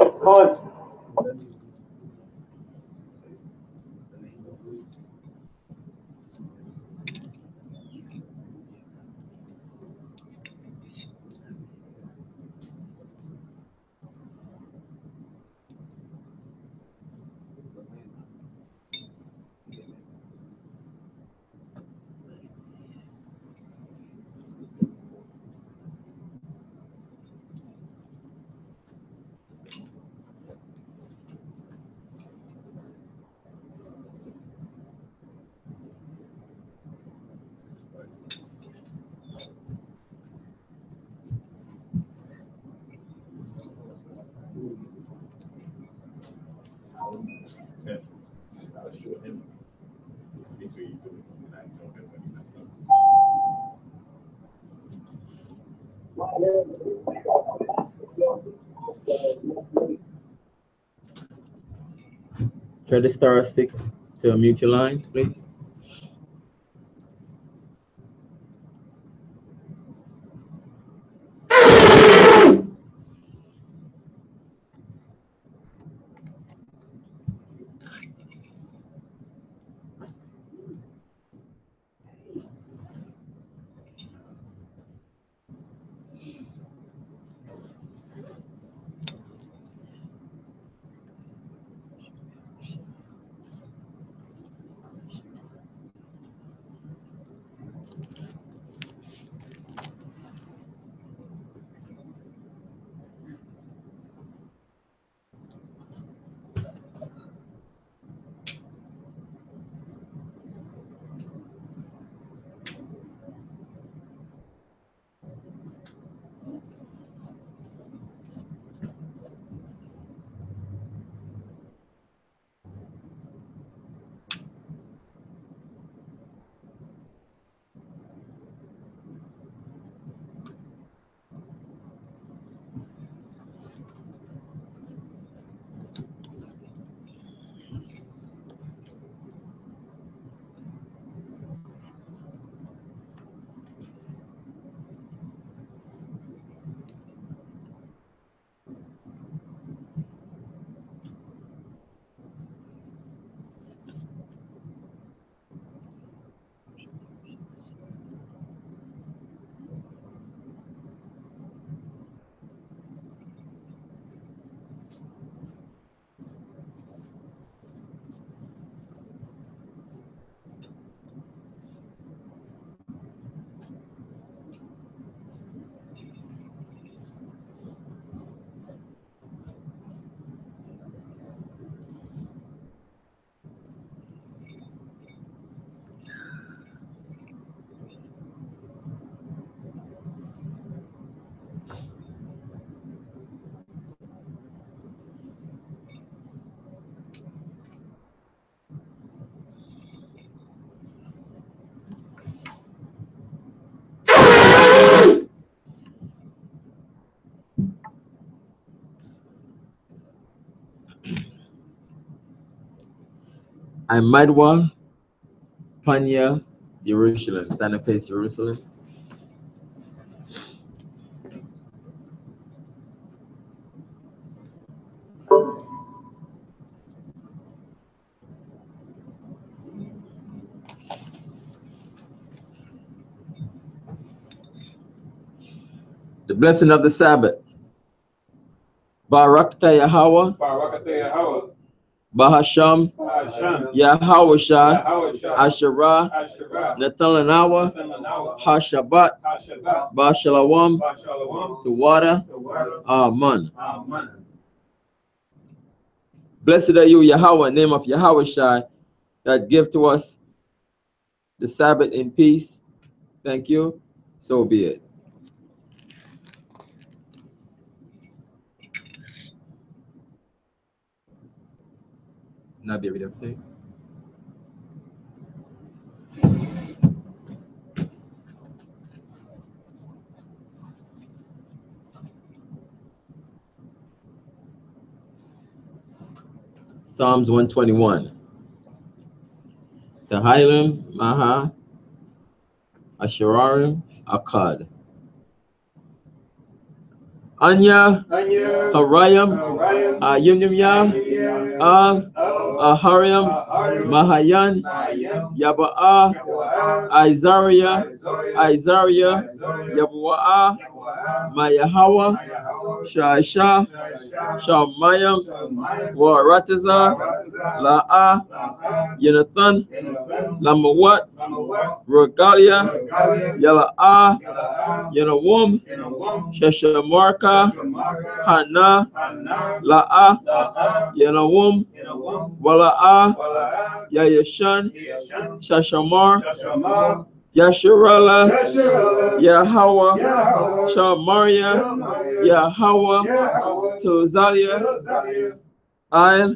On. Try the *6 to unmute your lines, please. I'm Madwa, Panya, Jerusalem. Standing place, Jerusalem. The blessing of the Sabbath. Barakta Yahweh, Bahasham, Yahawashah, Asherah, Nathalanawa, Hashabat, Bashalawam, Tawada, Aman. Blessed are you, Yahweh, in the name of Yahawashah, that give to us the Sabbath in peace. Thank you. So be it. Now be read everything. Psalms 121. Tehillim, Maha, Asherarim, Akkad. Anya, Harayam, Ayunyam, Al, Ahariam, Mahayan, Yaba'a, Isaiah, Yabu'a, Mayahawa, Shaisha, Shamayam, Warataza, La'a, Yonathan, Lamawat, Regalia, Yala'a, Yanawum, Sheshamarka, Hana, La'a, Yanawum, Wala'a, Yayashan, Shashamar, Yasharala, Yahweh, Shamaria, Yahweh, Tozalia, Ail,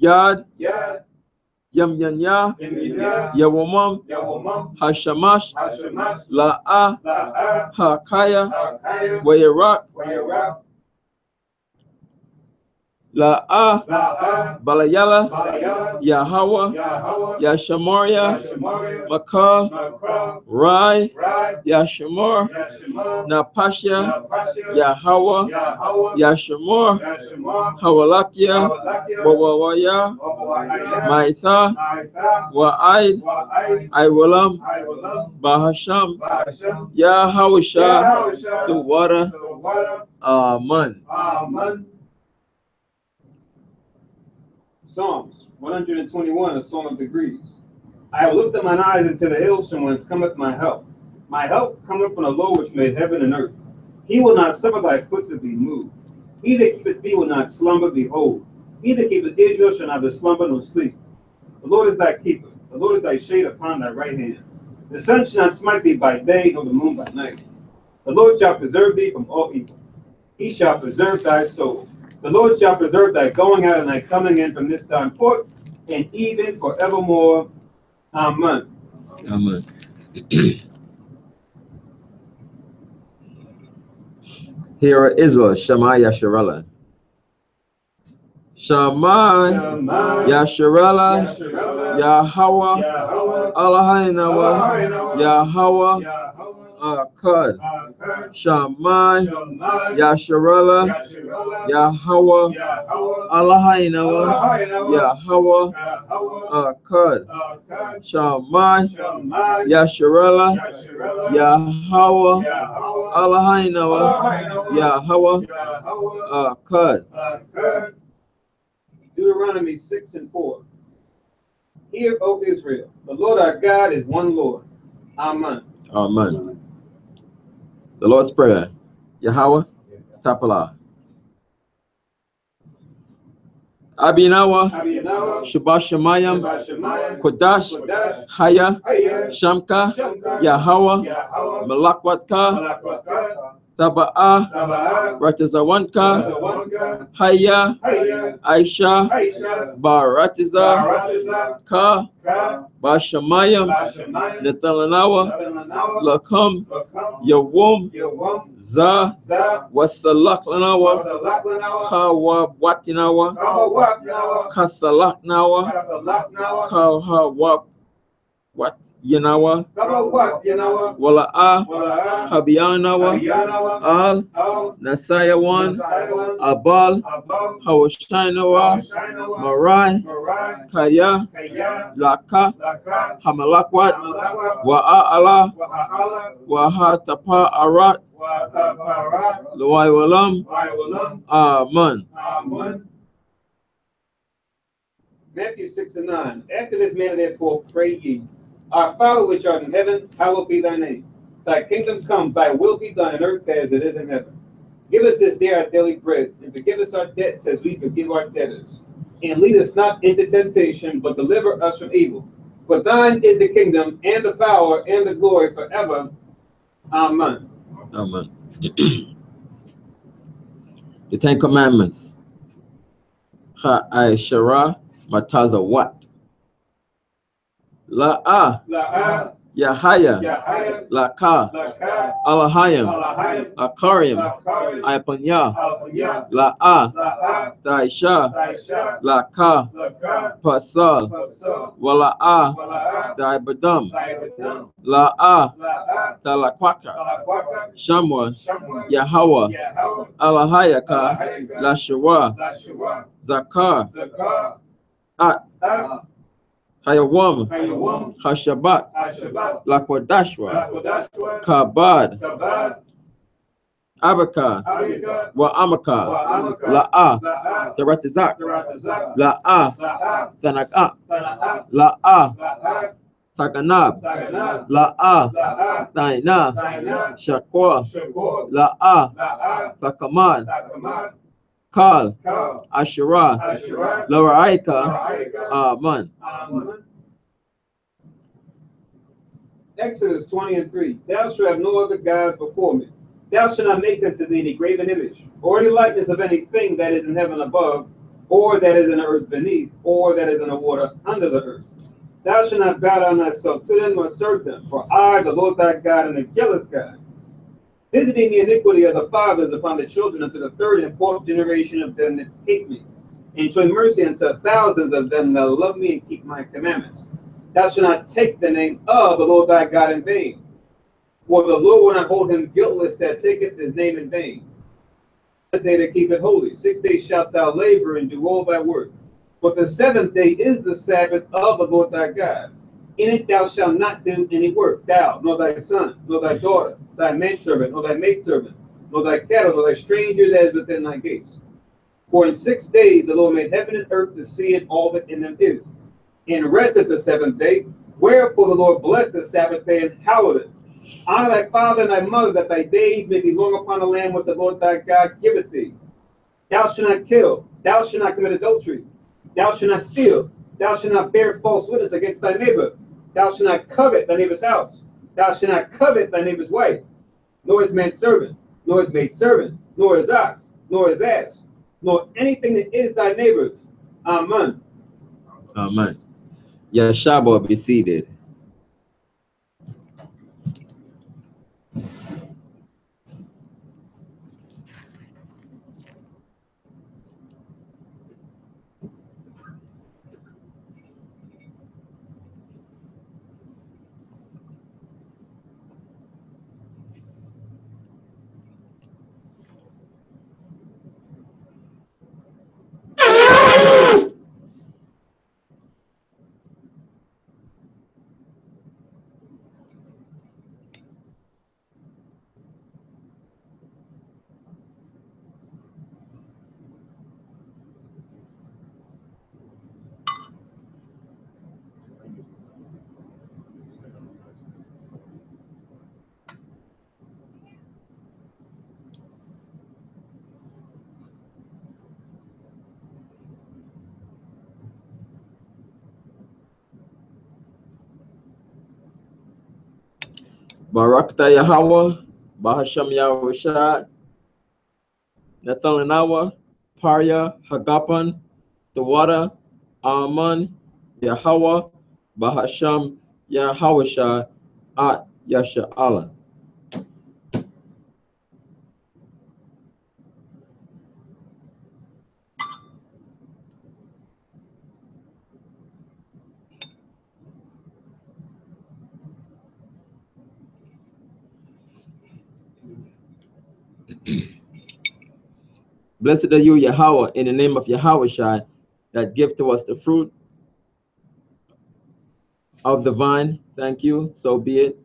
Yad, Yamyanya, Yawamam, Hashamash, La'a, Hakaya, Wayarak, La'a, Balayala, Yahweh, Yashamaria, Makar, Rai, Yashamar, Napasha, Yahweh, Yashamar, Hawalakia, Wawaya, Maitha, Wa'aid, Iwalam, Bahasham, Yahawasha, the water, Amen. Psalms 121, a song of degrees. I have lifted mine eyes into the hills from whence cometh my help. My help cometh from the Lord which made heaven and earth. He will not suffer thy foot to be moved. He that keepeth thee will not slumber, behold. He that keepeth Israel shall neither slumber nor sleep. The Lord is thy keeper. The Lord is thy shade upon thy right hand. The sun shall not smite thee by day, nor the moon by night. The Lord shall preserve thee from all evil. He shall preserve thy soul. The Lord shall preserve thy going out and thy coming in from this time forth, and even forevermore. Amen. Amen. Hear Israel, Shema Yasharala. Shema Yasharala, Yahweh, Allahinawa, Yahweh, Akkad. Shema Yasharala, Yahweh, Allahinawa, Yahweh, Akkad. Shema Yasharala, Yahweh, Allahinawa, Yahweh, Akkad. Deuteronomy 6 and 4. Hear, O Israel, the Lord our God is one Lord. Amen. Amen. The Lord's Prayer. Yahweh, Tapala. Abinawa, Shabbat Shemayim, Kodash, Haya, Shamka, Yahweh, Malakwatka, Taba'a, Ratizawanka, Haya, Aisha, Baratiza, Ka, Bashamayim, Nethalanawa, Lakam, Yawum, Za, Wasalaklanawa, Kawa Watinawa, Kasalaknawa, Kawa Wat Yanawa, Wala'a, Habianawa, Al, Nasayawan, Abal, Hawashinawa, Marai, Kaya, Laka, Hamalakwat, Wa'ala, Wahatapa Arat, Luwai Walam, Amen. Matthew 6 and 9. After this manner, therefore, pray ye. Our Father which art in heaven, hallowed be thy name. Thy kingdom come, thy will be done in earth as it is in heaven. Give us this day our daily bread, and forgive us our debts as we forgive our debtors. And lead us not into temptation, but deliver us from evil. For thine is the kingdom, and the power, and the glory forever. Amen. Amen. The Ten Commandments. Ha'ashara Mataza what? La'a, Yahaya, Yahaya, Laka, Laka, Alahayim, Alahayim, Akarim, Akarim, Ipanya, Alpanya, La'a, La'a, Taisha, Taisha, Laka, Laka, Pasal, Pasal, Wala'a, Wala'a, Taibadam, Taibadam, La'a, La'a, Talakwaka, Talakwaka, Shamwa, Shamwa, Yahawa, Yahweh, Alahayaka, Alahayaka, Lashawa, Lashua, Zakar, Zakar, At, At, Hayawam, Hayawam, Hashabat, Ashabat, Lakwadashwa, Lakodashwa, Kabad, Kabad, Abaka, Abika, Wa Amaka, Wa'amaka, La'a, La'a, Taratazak, Taratazak, La'a, La'a, Thanaka, Tana'a, La'a, La'a, Taganab, Taganab, La'a, La'a, Taina, Taina, Shakwa, Shakor, La'a, La'a, Takamad, Takamad, Kal, Kal, Asherah, Asherah, Loraaika, Loraaika, Aman. Aman. Exodus 20:3. Thou shalt have no other gods before me. Thou shalt not make unto thee any graven image, or any likeness of anything that is in heaven above, or that is in the earth beneath, or that is in the water under the earth. Thou shalt not bow down thyself to them nor serve them, for I, the Lord thy God, am a jealous God, visiting the iniquity of the fathers upon the children unto the third and fourth generation of them that hate me, and showing mercy unto thousands of them that love me and keep my commandments. Thou shalt not take the name of the Lord thy God in vain, for the Lord will not hold him guiltless that taketh his name in vain. The day to keep it holy. 6 days shalt thou labor and do all thy work. But the seventh day is the Sabbath of the Lord thy God. In it thou shalt not do any work, thou, nor thy son, nor thy daughter, thy manservant, nor thy maidservant, nor thy cattle, nor thy stranger that is within thy gates. For in 6 days the Lord made heaven and earth, the sea, and all that in them is, and rested the seventh day. Wherefore the Lord blessed the Sabbath day and hallowed it. Honor thy father and thy mother, that thy days may be long upon the land which the Lord thy God giveth thee. Thou shalt not kill. Thou shalt not commit adultery. Thou shalt not steal. Thou shalt not bear false witness against thy neighbor. Thou shalt not covet thy neighbor's house. Thou shalt not covet thy neighbor's wife, nor his manservant, nor his maidservant, nor his ox, nor his ass, nor anything that is thy neighbor's. Amen. Amen. Yashaba, be seated. Barakta Yahweh, Bahasham Yahushad, Nathalanawa, Parya, Hagapan, Tawada, Aman, Yahweh, Bahasham Yahushad, At Yasha Allah. Blessed are you, Yahweh, in the name of Yahweh that give to us the fruit of the vine. Thank you. So be it.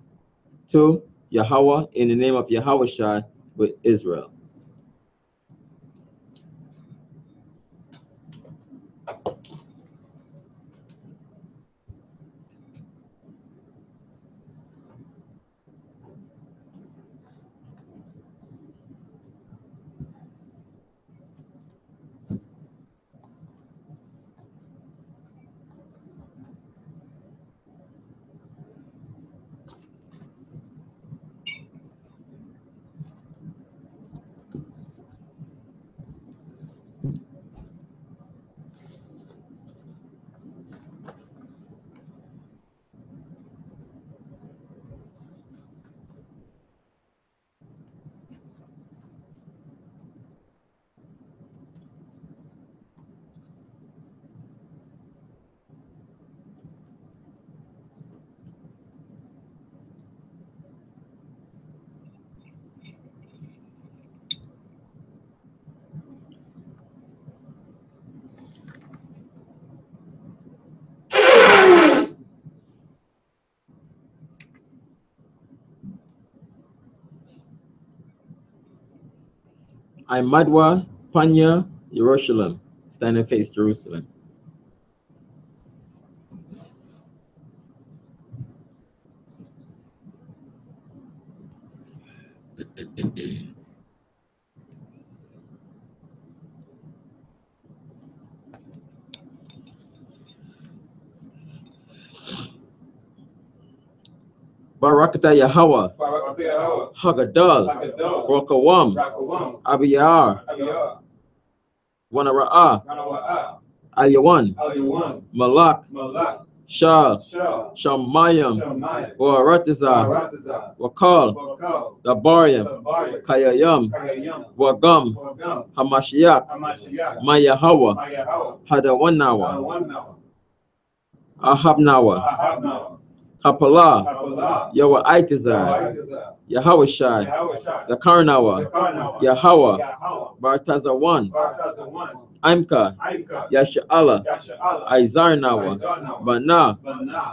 To Yahweh, in the name of Yahweh with Israel. Imadwa, Panya, Jerusalem. Stand and face Jerusalem. Barakata Yahweh, Hagadal, Rokawam, Abiyar, Wanara'a, Aliyawan, Malak, Shal, Shamayam, Waratizar, Wakal, Dabaryam, Kayayam, Wagam, Hamashiach, Mayahawa, Hadawanawa, Ahabnawa, Hapalah, Yahweh Itazar, Yahawashai, Zakarnawa, Yahweh, Bartazawan, Imka, Yasha'ala, Izarnawa, Bana,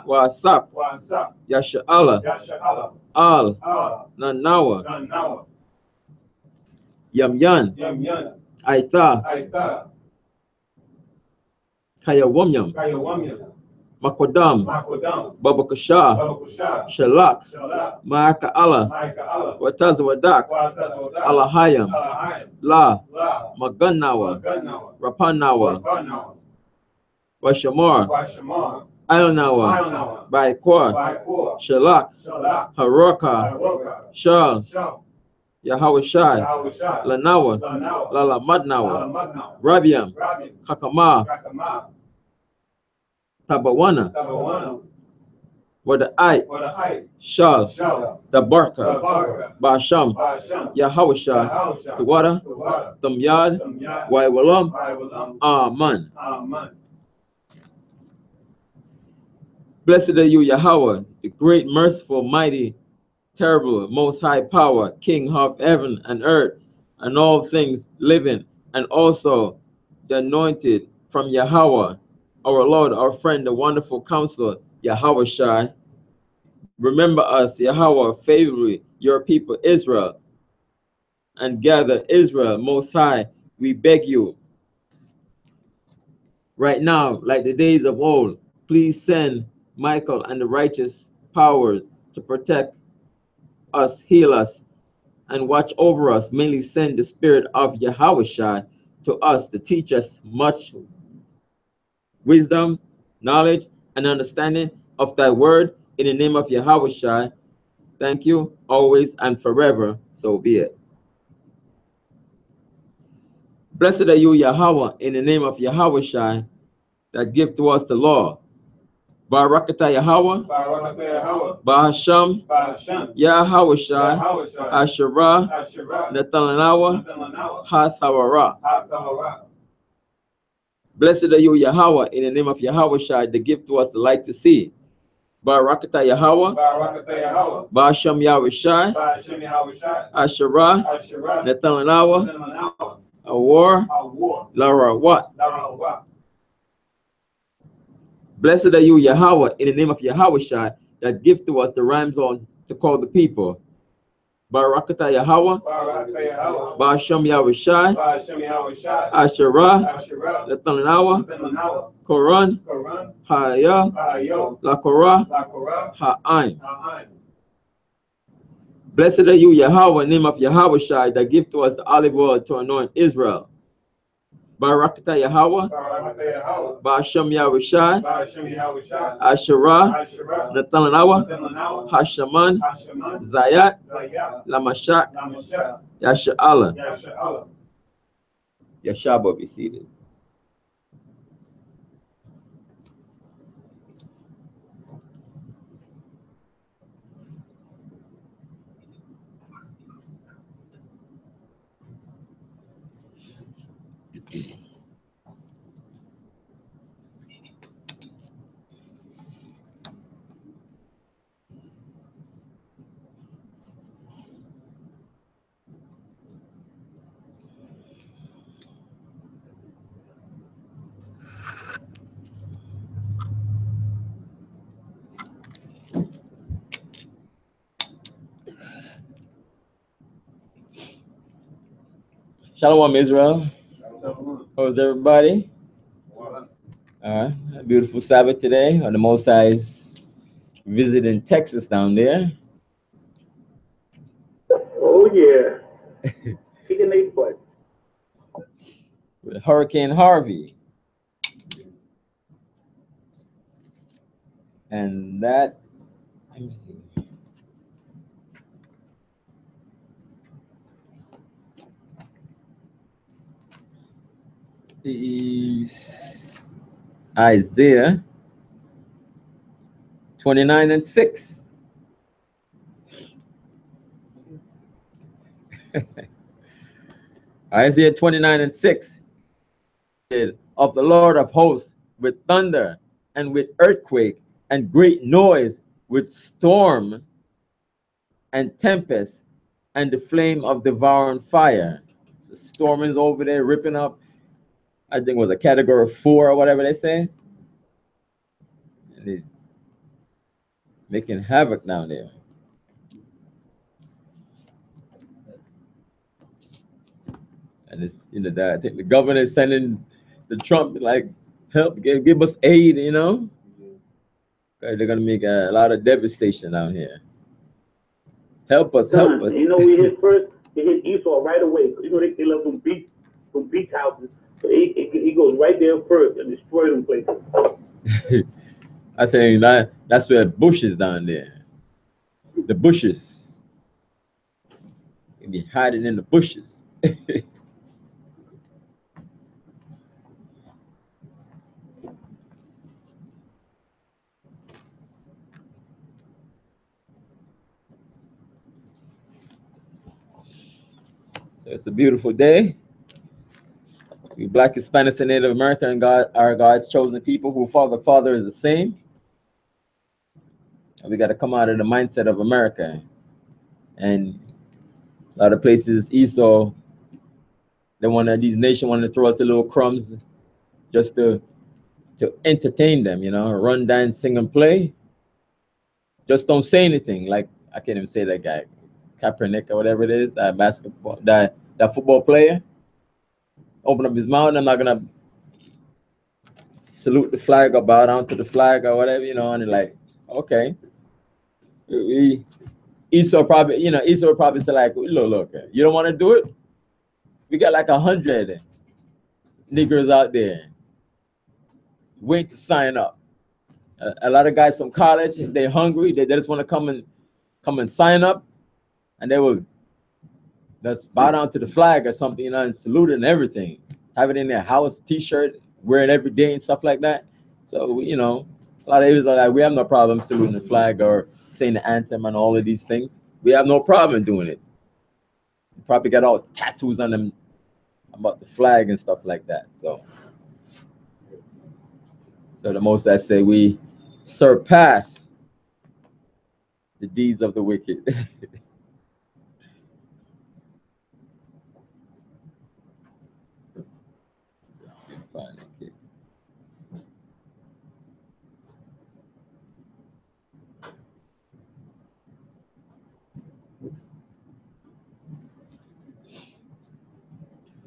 Wasap, Yasha'ala, Al, Nanawa, Yamyan, Aitha, Kayawamyam, Makodam, Babakasha, Shalak, Maaka'ala, Watazawadak, Alahayam, La, Maganawa, Rapanawa, Washamar, Ilnawa, Baikwa, Shalak, Haraka, Shal, Yahawashai, Lanawa, Lalamadnawa, Rabiam, Kakama, Tabawana, Wada'ai, Shal, Tabarka, Basham, Yahawashai, Tawada, Tamyad, Waiwalam, Aman. Blessed are you, Yahweh, the great, merciful, mighty, terrible, most high power, King of heaven and earth, and all things living, and also the anointed from Yahweh, our Lord, our friend, the wonderful counselor, Yahweh Shai. Remember us, Yahweh, favorably, your people Israel, and gather Israel most high. We beg you, right now, like the days of old, please send Michael and the righteous powers to protect us, heal us, and watch over us. Mainly send the spirit of Yahweh Shai to us to teach us much wisdom, knowledge, and understanding of thy word in the name of Yahweh Shai. Thank you, always and forever. So be it. Blessed are you, Yahweh, in the name of Yahweh Shai, that give to us the law. Barakata Yahweh, Bahasham, Yahweh Shai, Asherah, Netanyahu, Hathawara. Blessed are you, Yahweh, in the name of Yahweh Shai, that give to us the light to see. Barakata Yahweh, Bahasham Yahweh Shai, Asherah, Netanyahu, Awar, Larawat. Blessed are you, Yahweh, in the name of Yahweh Shai, that give to us the rhymes on to call the people. Barakata Yahweh, Bahasham Yahweh Shai, Asherah, Netanyahu, Koran, Haya, Lakora, Ha'ain. Blessed are you, Yahweh, in the name of Yahweh Shai, that give to us the olive oil to anoint Israel. Barakata Yahweh, Bahasham Yahweh Shai, Asherah, Netanyahu, Hashaman, Zayat, Lamashak, Yasha'ala. Yashaba, be seated. Shalom, Israel. Shalom. How's everybody? Wow. A beautiful Sabbath today. The Most High is visiting Texas down there. Oh yeah, kicking their butt. With Hurricane Harvey. And that, let me see. Is Isaiah 29:6. Isaiah 29:6. Of the Lord of hosts with thunder and with earthquake and great noise, with storm and tempest and the flame of devouring fire. So storm is over there ripping up, I think it was a category 4 or whatever they say. And they making havoc down there. And it's, you know, I think the governor is sending the Trump like help, give us aid, you know. They're gonna make a lot of devastation down here. Help us, help us. You know, we hit first. He hit Esau right away. You know, they love them beach houses. So he goes right there first and destroy them places. I think that's where Bush is down there. The bushes. They be hiding in the bushes. So it's a beautiful day. We Black, Hispanics, and Native American are God's chosen people who Father is the same. And we got to come out of the mindset of America. And a lot of places, Esau, these nations want to throw us a little crumbs just to entertain them, you know, run, dance, sing, and play. Just don't say anything. Like, I can't even say that guy, Kaepernick or whatever it is, that basketball, that football player. Open up his mouth, and I'm not gonna salute the flag or bow down to the flag or whatever, you know, and they're like, okay. Esau probably say like, look, you don't want to do it? We got like 100 niggers out there waiting to sign up. A lot of guys from college, they're hungry, they just want to come and sign up, and they will just bow down to the flag or something, you know, and salute it and everything. Have it in their house, t-shirt, wear it every day and stuff like that. So, you know, a lot of areas are like, we have no problem saluting the flag or saying the anthem and all of these things. We have no problem doing it. You probably got all tattoos on them about the flag and stuff like that. So the most I say, we surpass the deeds of the wicked.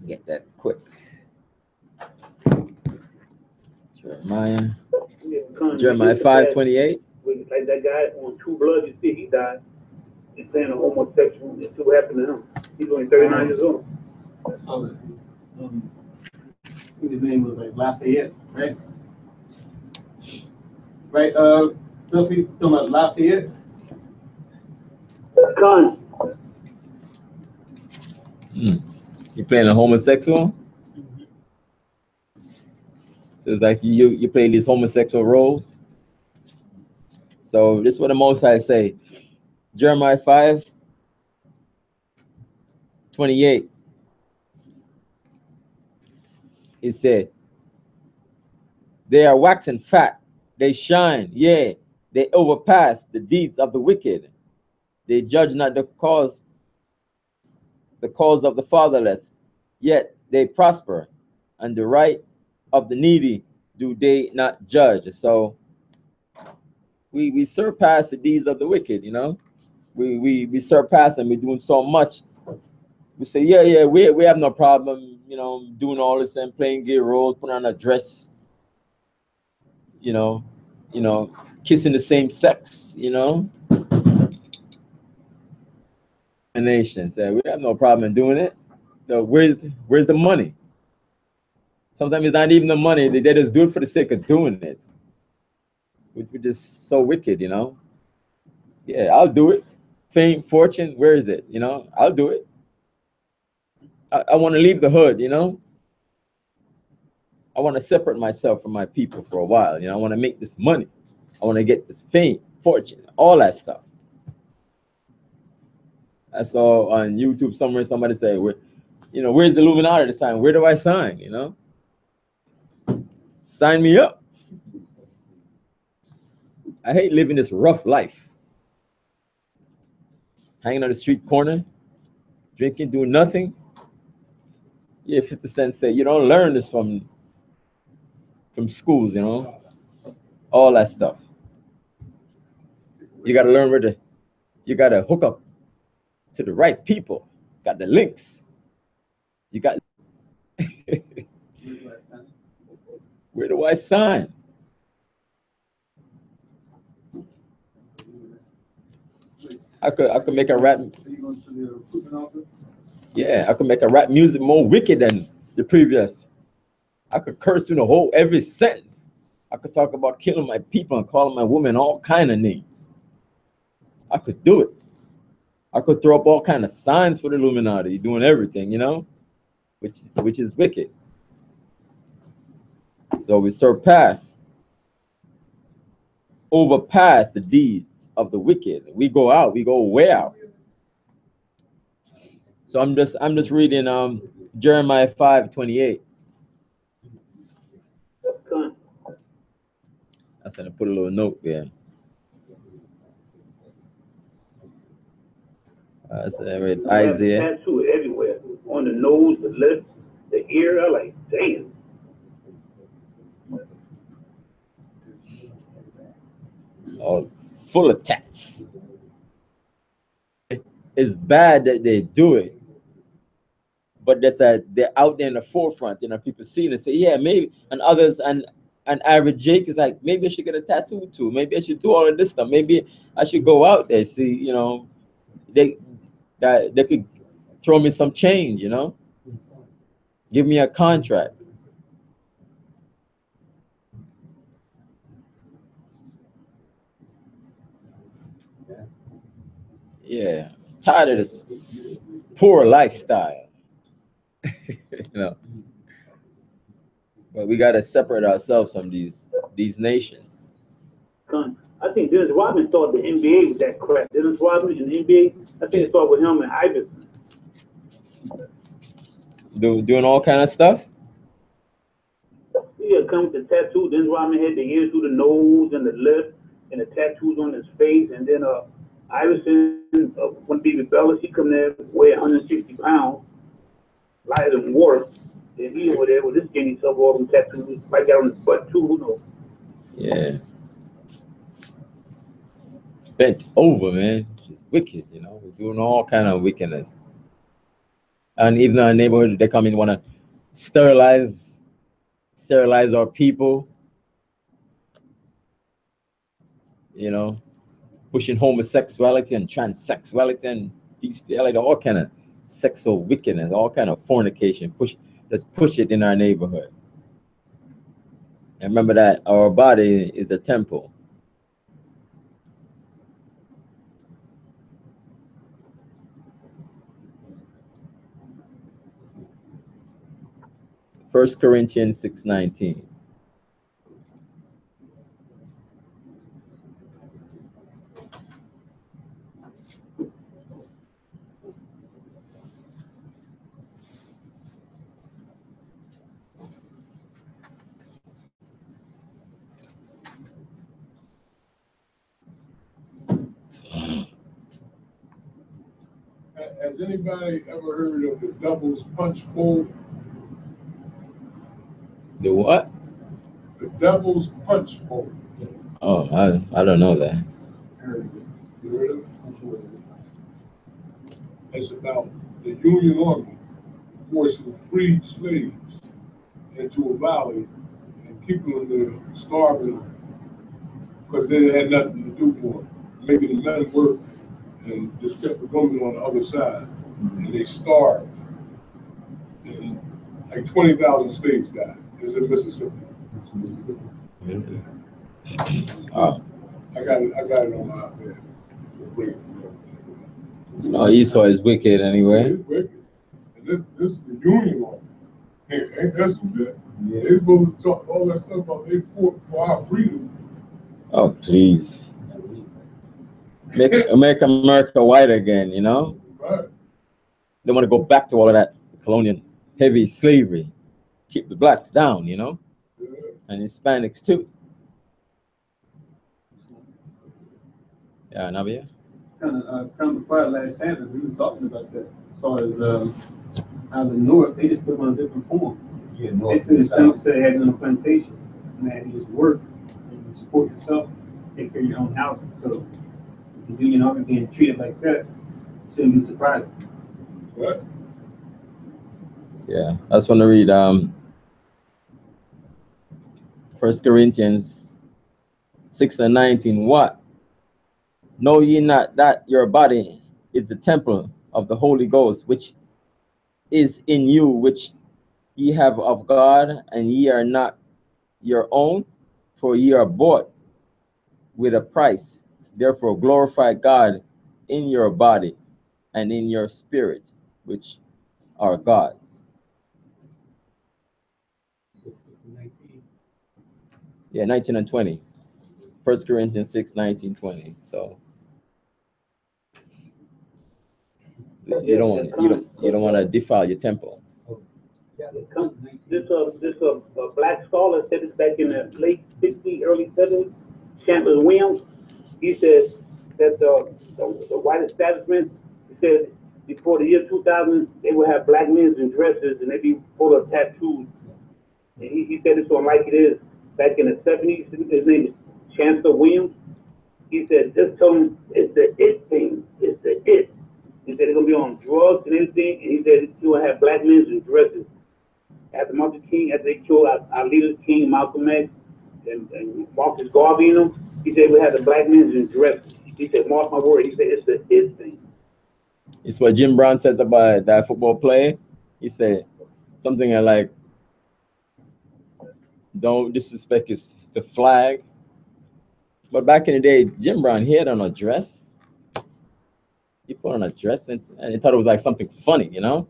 Get that quick. Jeremiah 5:28. Like that guy on True Blood, you see, he died. He's saying a homosexual. It's what happened to him. He's only 39 years old. So, his name was like Lafayette, right? Right, Sophie, talking about Lafayette? Con. You playing a homosexual? So it's like you play these homosexual roles. So this is what the Most High say. Jeremiah 5:28. He said, they are waxing fat, they shine, yea, they overpass the deeds of the wicked. They judge not the cause of the fatherless, yet they prosper, and the right of the needy do they not judge. So we surpass the deeds of the wicked, you know. We surpass them. We're doing so much we say, yeah, we have no problem, you know, doing all this and playing gay roles, putting on a dress, you know, kissing the same sex, you know. The nation said we have no problem in doing it. So where's the money? Sometimes it's not even the money. They just do it for the sake of doing it. We're just so wicked, you know. Yeah, I'll do it. Fame, fortune, where is it? You know, I'll do it. I want to leave the hood, you know. I want to separate myself from my people for a while. You know, I want to make this money. I want to get this fame, fortune, all that stuff. I saw on YouTube somewhere somebody say, you know, where's the Illuminati this time? Where do I sign? You know, sign me up. I hate living this rough life. Hanging on the street corner, drinking, doing nothing. Yeah, 50 Cent say you don't learn this from schools, you know, all that stuff. You got to learn you got to hook up to the right people. Got the links. You got. Where do I sign? I could make a rap. Yeah, I could make a rap music more wicked than the previous. I could curse through the whole every sentence. I could talk about killing my people and calling my woman all kind of names. I could do it. I could throw up all kind of signs for the Illuminati, doing everything, you know, which is wicked. So we overpass the deeds of the wicked. We go out, we go way out. So I'm just reading Jeremiah 5:28. I said I put a little note there. I said read Isaiah. Tattoo everywhere, on the nose, the lips, the ear. I like, damn. Oh, full of tats. It's bad that they do it, but that they're out there in the forefront. You know, people see it and say, yeah, maybe. And others, and average Jake is like, maybe I should get a tattoo too. Maybe I should do all of this stuff. Maybe I should go out there. See, you know, they could throw me some change. You know, give me a contract. Yeah, tired of this poor lifestyle. You know, but we got to separate ourselves from these nations. I think Dennis Rodman thought the NBA was that crap. Dennis Rodman in the NBA, I think it started with him and Iverson. Doing all kind of stuff. Yeah, come with the tattoo. Dennis Rodman had the ears through the nose and the lip and the tattoos on his face. And then Iverson, when Baby Bella, she come there, weigh 160 pounds, lighter than water. And he over there with this skinny self, all them tattoos, right down his butt too, who knows? Yeah. Bent over, man. It's wicked, you know. We're doing all kind of wickedness. And even in our neighborhood, they come in, want to sterilize our people. You know, pushing homosexuality and transsexuality and bestiality, all kind of sexual wickedness, all kind of fornication. Just push it in our neighborhood. And remember that our body is a temple. First Corinthians 6:19. Has anybody ever heard of the Devil's Punch Bowl? The what? The Devil's Punch Bowl. Oh, I don't know that. You heard of it? It's about the Union Army forcing freed slaves into a valley and keeping them there, starving them, because they had nothing to do for them, making the men work and just kept the women on the other side, and they starved. And like 20,000 slaves died. It's in Mississippi. I got it on my iPad. No, Esau is wicked anyway. It's wicked. And this is the Union Army. Hey, ain't that some shit? Yeah. They're supposed to talk all that stuff about they fought for our freedom. Oh, please. Make America white again, you know? Right. They want to go back to all of that colonial heavy slavery. Keep the blacks down, you know? Yeah. And Hispanics too. Yeah, Nabia? Kind of quiet last Saturday, we was talking about that as far as how the North, they just took on a different form. Yeah, They said the South said they had been on a plantation and they had to just work and you support yourself, take care of your own housing. So the Union Army being treated like that shouldn't be surprising. What? Yeah, I just want to read 1 Corinthians 6:19. What? Know ye not that your body is the temple of the Holy Ghost, which is in you, which ye have of God, and ye are not your own, for ye are bought with a price. Therefore glorify God in your body and in your spirit, which are God's. Yeah, 19 and 20. 1 Corinthians 6:19-20. So you don't want to defile your temple. This black scholar said this back in the late 60s, early 70s. Chandler Williams. He said that the white establishment, he said before the year 2000, they would have black men in dresses and they'd be full of tattoos. And he said it's on like it is back in the 70s. His name is Chancellor Williams. He said, just tell him it's the it thing. It's the it. He said they're going to be on drugs and everything. And he said he will have black men in dresses. After Martin King, after they killed our leaders, King, Malcolm X, and Marcus Garvey and them, he said we had the black men in dresses. He said, mark my word. He said it's the it thing. It's what Jim Brown said about that football player. He said something like, don't disrespect the flag. But back in the day, Jim Brown, he had on a dress. He put on a dress and he thought it was like something funny, you know?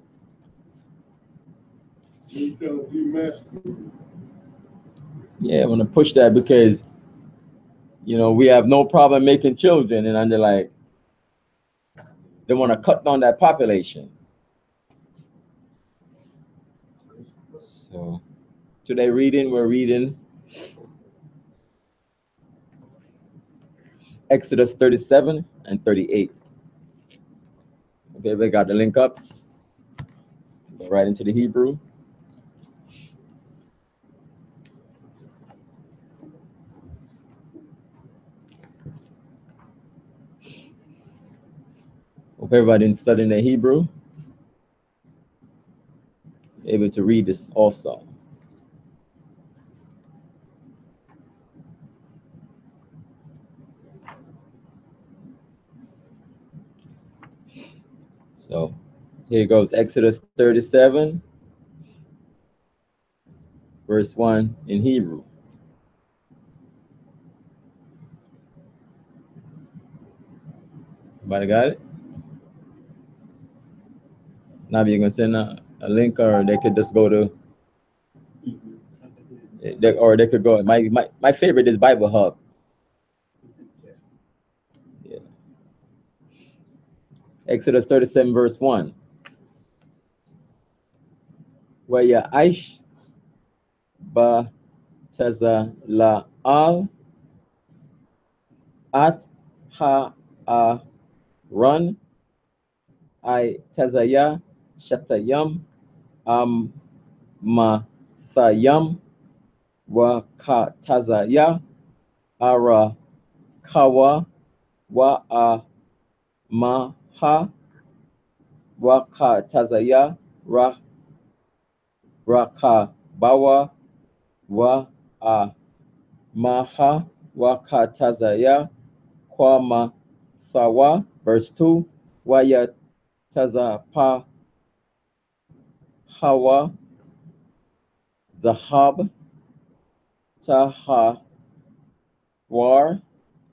Yeah, I want to push that because, you know, we have no problem making children, and they're like, they want to cut down that population. So today we're reading Exodus 37 and 38. Okay, we got the link up. Go right into the Hebrew. Hope everybody studying the Hebrew, able to read this also. So here goes Exodus 37, verse 1 in Hebrew. Everybody got it? Now you're going to send a link, or they could just go to, or they could go, my favorite is Bible Hub. Yeah. Exodus 37, verse 1. Where ya aish ba taza la al at ha a run I tazaya shatayam ma thayam wa ka tazaya ara kawa wa a ma ha Wakatazaya Rakabawa wa Maha Wakatazaya Kwama Sawa. Verse 2. Waya Tazapa Hawa Zahab Taha War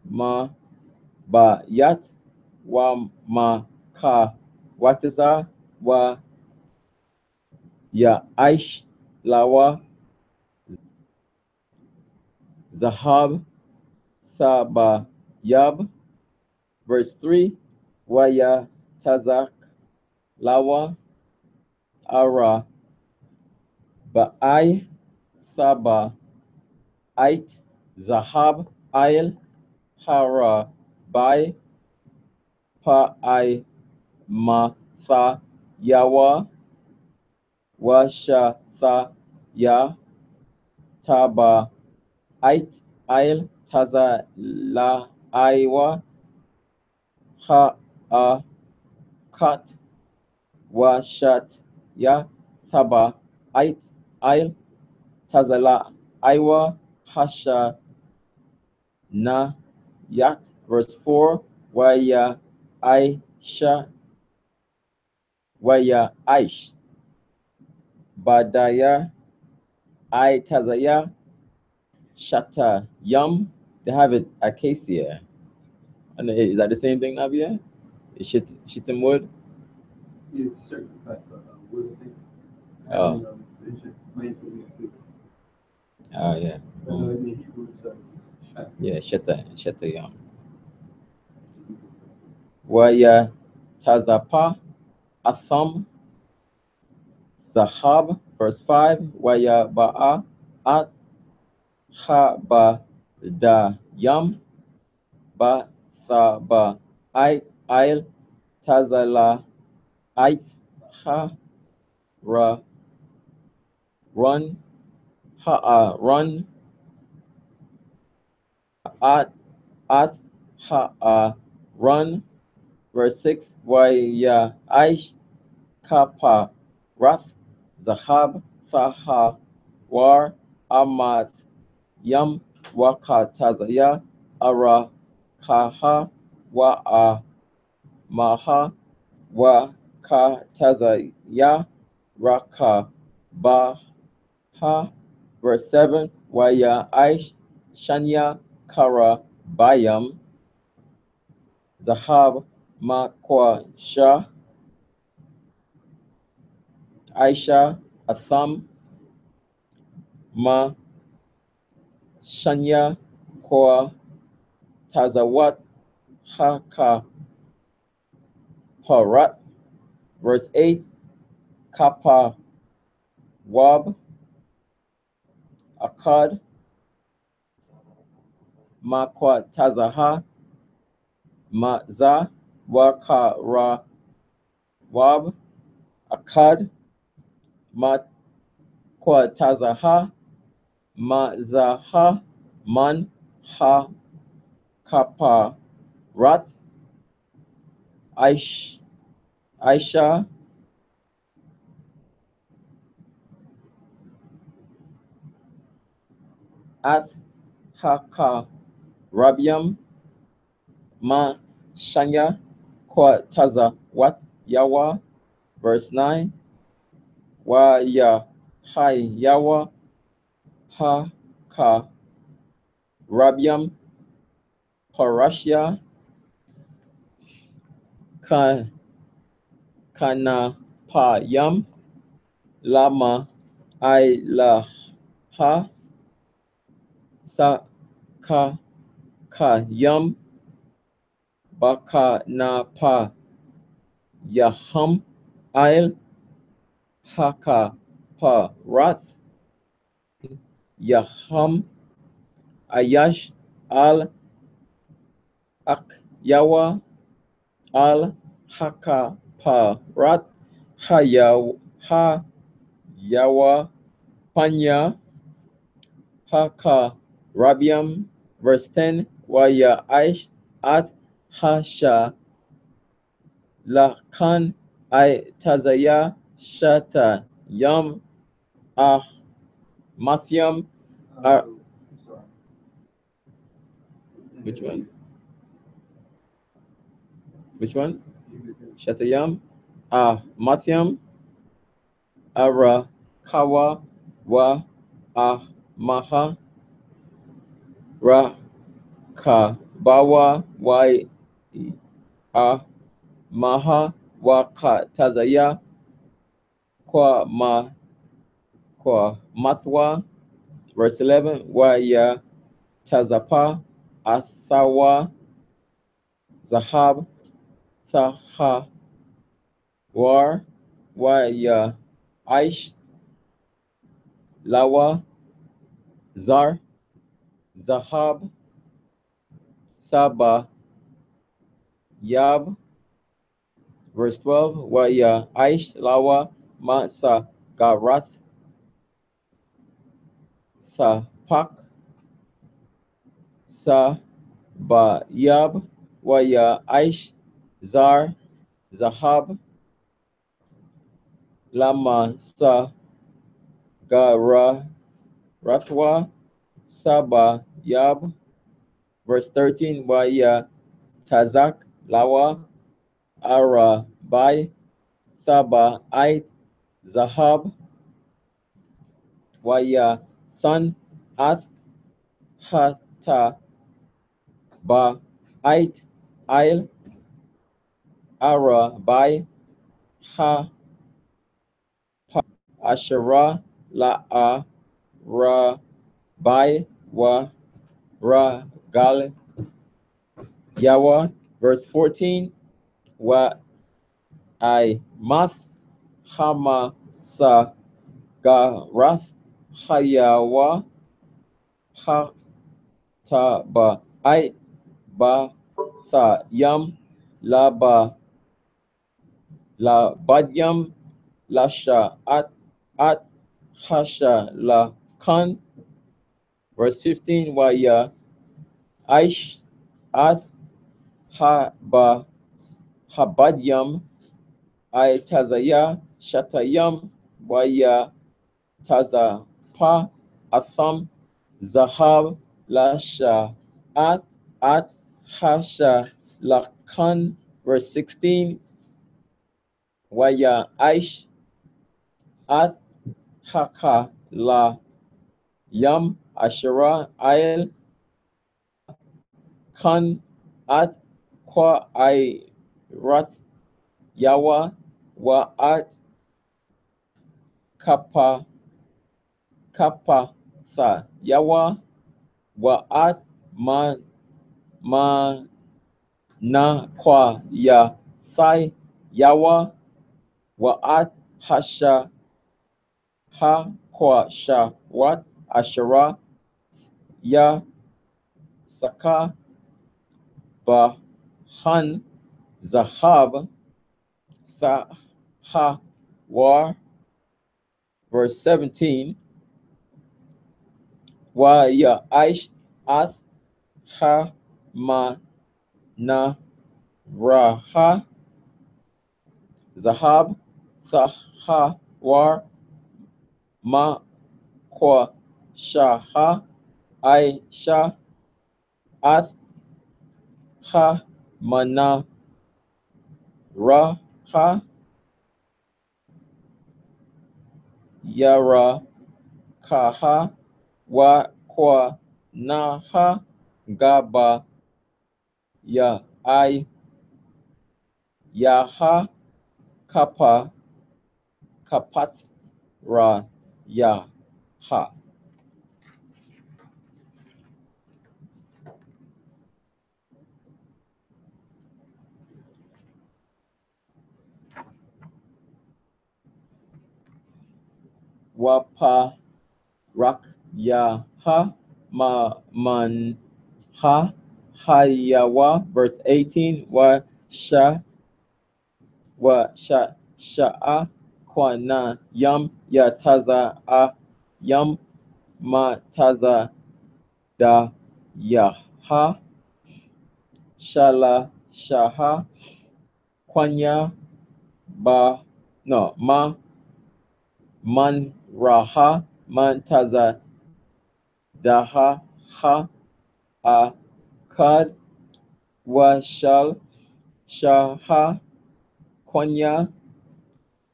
Ma Bayat wa Maka Wataza wa Ya Aish Lawa Zahab Sabayab. Verse 3. Waya Tazak Lawa Ara Ba'ai Saba Ait Zahab Ail Hara Bai Pa'ai Matha Yawa Washatha Ya Taba Ait Ail Taza La Aiwa Ha A Kat Washat Ya Taba Ait Ail Tazala Aiwa Hasha Na Yak. Verse 4. Waya Aisha Waya Aish Badaya I Tazaya Shata Yum. They have it acacia. And is that the same thing, Navia? Shittim wood? It's certain type of wood thing. Oh. It's just mentally good. Oh, yeah. In the Hebrew, so it's Yeah, Shata Yum. Waya Tazapa Atham Zahab. Verse 5. Waya Ba'a At Haba Da Yum Ba Saba I Ail Tazala I Ha Ra Run Ha Run At Ha Run. Verse 6. Waya Aish Kapa Rath Zahab Saha War Amat Yam Wakatazaya Ara Kaha Wa Maha Wakatazaya Raka Baha. Verse 7. Waya Aish Shanya Kara Bayam Zahab Makwa Shah Aisha Atham Ma Shanya Kwa Tazawat Haka Parat. Verse 8. Kappa Wab Akkad Makwa Tazaha Maza Wakara Wab Akkad Makwa Tazaha Mazaha Man Ha Kappa Rat Aisha Ath Haka Rabiam Ma Shanya Kwa Taza Wat Yawa. Verse 9. Wa Ya Hai Yawa Ha Ka Rabiam Parashya Kana Pa Yam Lama Ilaha Sa Ka Yam Baka Na Pa Yaham Ail Haka Pa Rath Yaham Ayash Al Akyawa Al Haka Pa Rat Ha Yawa Panya Haka Rabiam. Verse 10. Waya Aish At Hasha Lakan I Tazaya Shata Yam Ah Mathyam. Sorry. Which one? Which one? Shatayam Ah Mathyam Ara Kawa Wa Ah Maha Ra Ka Bawa Wai Ah Maha Wa Ka Tazaya Kwa Mathwa. Verse 11, Waya Tazapa Athawa Zahab Thaha War Waya Aish Lawa Zar Zahab Saba Yab. Verse 12, Waya Aish Lawa Masa Garath Sapak Sa Yab Waya Aish Zar Zahab Lama Sa Rathwa Saba Yab. Verse 13, Waya Tazak Lawa Ara Bai Thaba Ait Zahab Waya Than Ath Hata Ba Ait Ail Ara Bai Ha Pa Ashara La A Ra Bai Wa Ra Gal Yawa. Verse 14, Wa I Math Hama Sa Garath Hayawa Ha Ta Ba I Ba Tha Yam La Ba La Badyam Lasha At Hasha La Khan. Verse 15, Waya Aish At Ha Ba Habadyam I Tazaya Shatayam Waya Taza Pa Atham Zahab Lasha At Hasha Lakan. Verse 16, Waya Aish At Haka La Yam Ashara Ail Kan At Kwa I Rat Yawa Wa At Kappa Sa Yawa Wa At Ma Na Kwa Ya Sai Yawa Wa At Hasha Ha Kwa Sha Wat Ashara Ya Saka Bahan Zahab Tha War. Verse 17, Wa Ya Aish Ath Ha Ma Na Raha Zahab Tha War Ma Kwa Shaha Aisha Ath Ha Mana Raha Yara Kaha Wa Kwa Naha Gaba Ya I Yaha Kappa Kapath Ra Yaha. Wapa Rak Yaha Ma Man Ha Hayawa. Verse 18, Wa Sha'a Kwana Yam Ya Taza A Yam Ma Taza Da Yaha Shala Shaha Kwanya ba no ma man raha man taza daha ha a kad wa shal shaha konya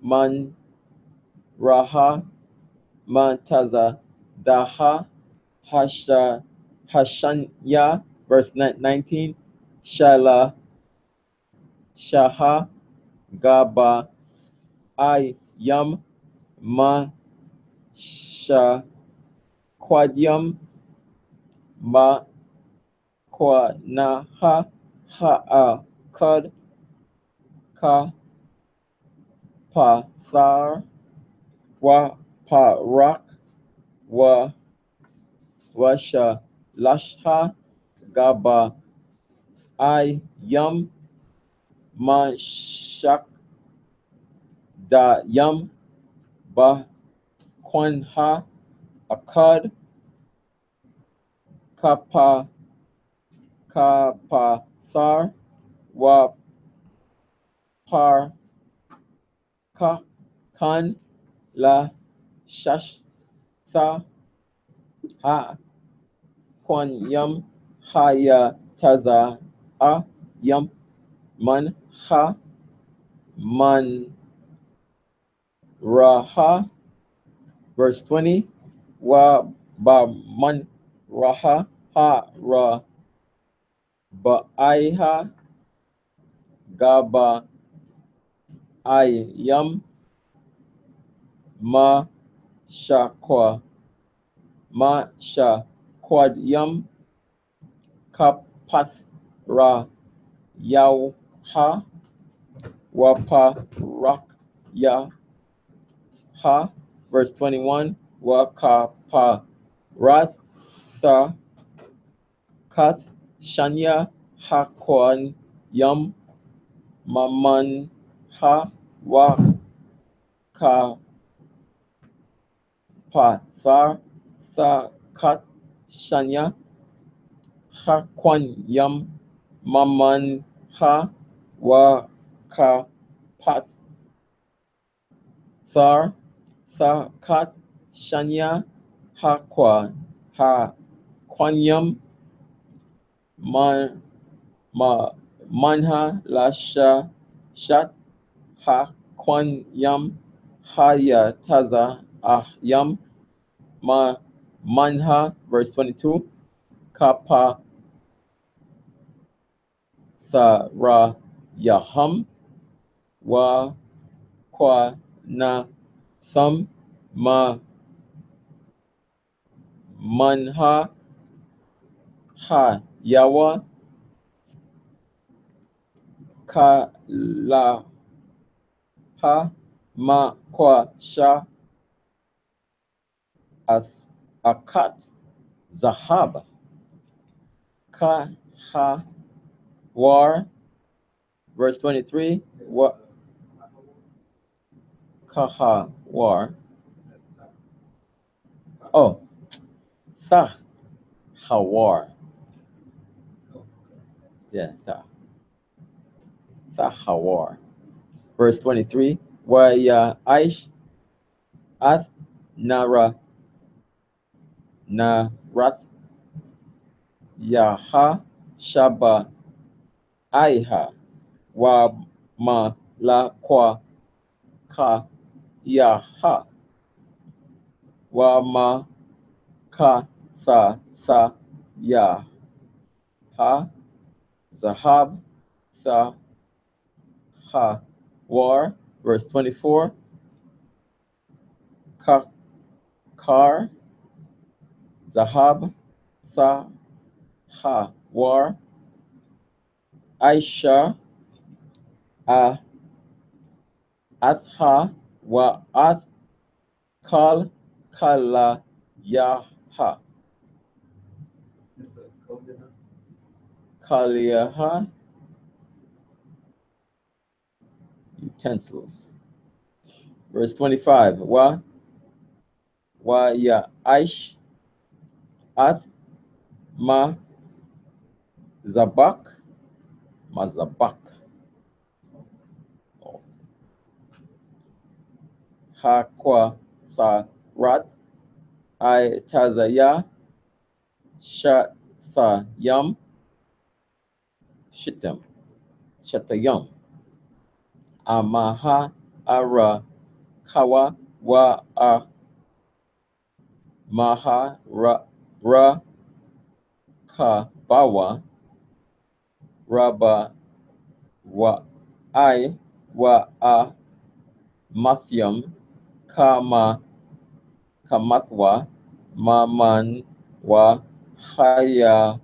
man raha man taza daha hasha hashanya verse 19 shala shaha gaba I yam ma sha quadyam ma qua na ha a kad ka pa thar wa pa rak wa washa lasha gaba I yam ma shak da yam ba kwan ha akad kapa kapa thar wa par ka kan la shash tha ha kwan yam haya taza a yam man ha man raha verse 20 wa ba man raha ha ra ba aiha gaba I yam ma shakwa ma sha quad yam kapath ra yaw ha wapa rak ya ha verse 21 waka pa rat tha kat shanya hakwan yam maman ha wa ka pa thar tha kat shanya hakwan yam maman ha wa ka pat thar tha kat shanya hakwa ha kwanyam man ma manha lasha shat ha kwan yam haya taza ah yam ma manha verse 22 kapa thara yaham wa kwa na thum ma manha ha yawa ka la ha ma kwa sha akat zahab ka ha war verse 23 wa kaha war oh tha hawar yeah tha hawar verse 23 wa ya aish ath nara na rath yaha shaba aiha wa ma la kwa ka yaha wa ma ka sa ya ha zahab sa ha war verse 24 ka kar zahab sa ha war aisha a atha wa ath kal kala yaha kaliyaha utensils verse 25 wa ya aish ath ma zabak mazabak Hakwa Tharat, I Tazaya, Shathayam, Shatayam, Amaha Ara Kawa Wa Maha Ra Kabawa Raba Wa I Wa Mathyam Kamathwa Maman Wa Haya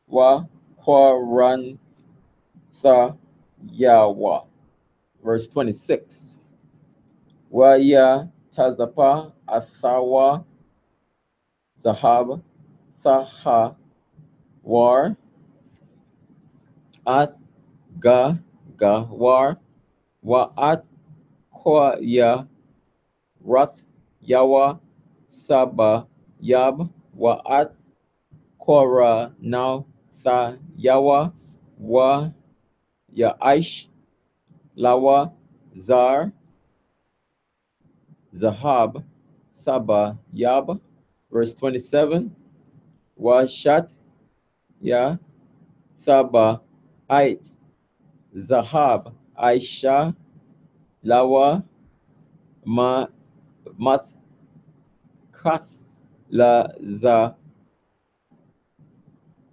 Wa Kwaran Yawa. Verse 26. Waya Tazapa Athawa Zahab Saha War At Gawar Wa'at Kwaya Rath Yawa Saba Yab Wa'at Kora Now Tha Yawa Wa Yaish Lawa Zar Zahab Saba Yab. Verse 27. Washat Ya Saba Ait Zahab Aisha Lawa Mat Kath La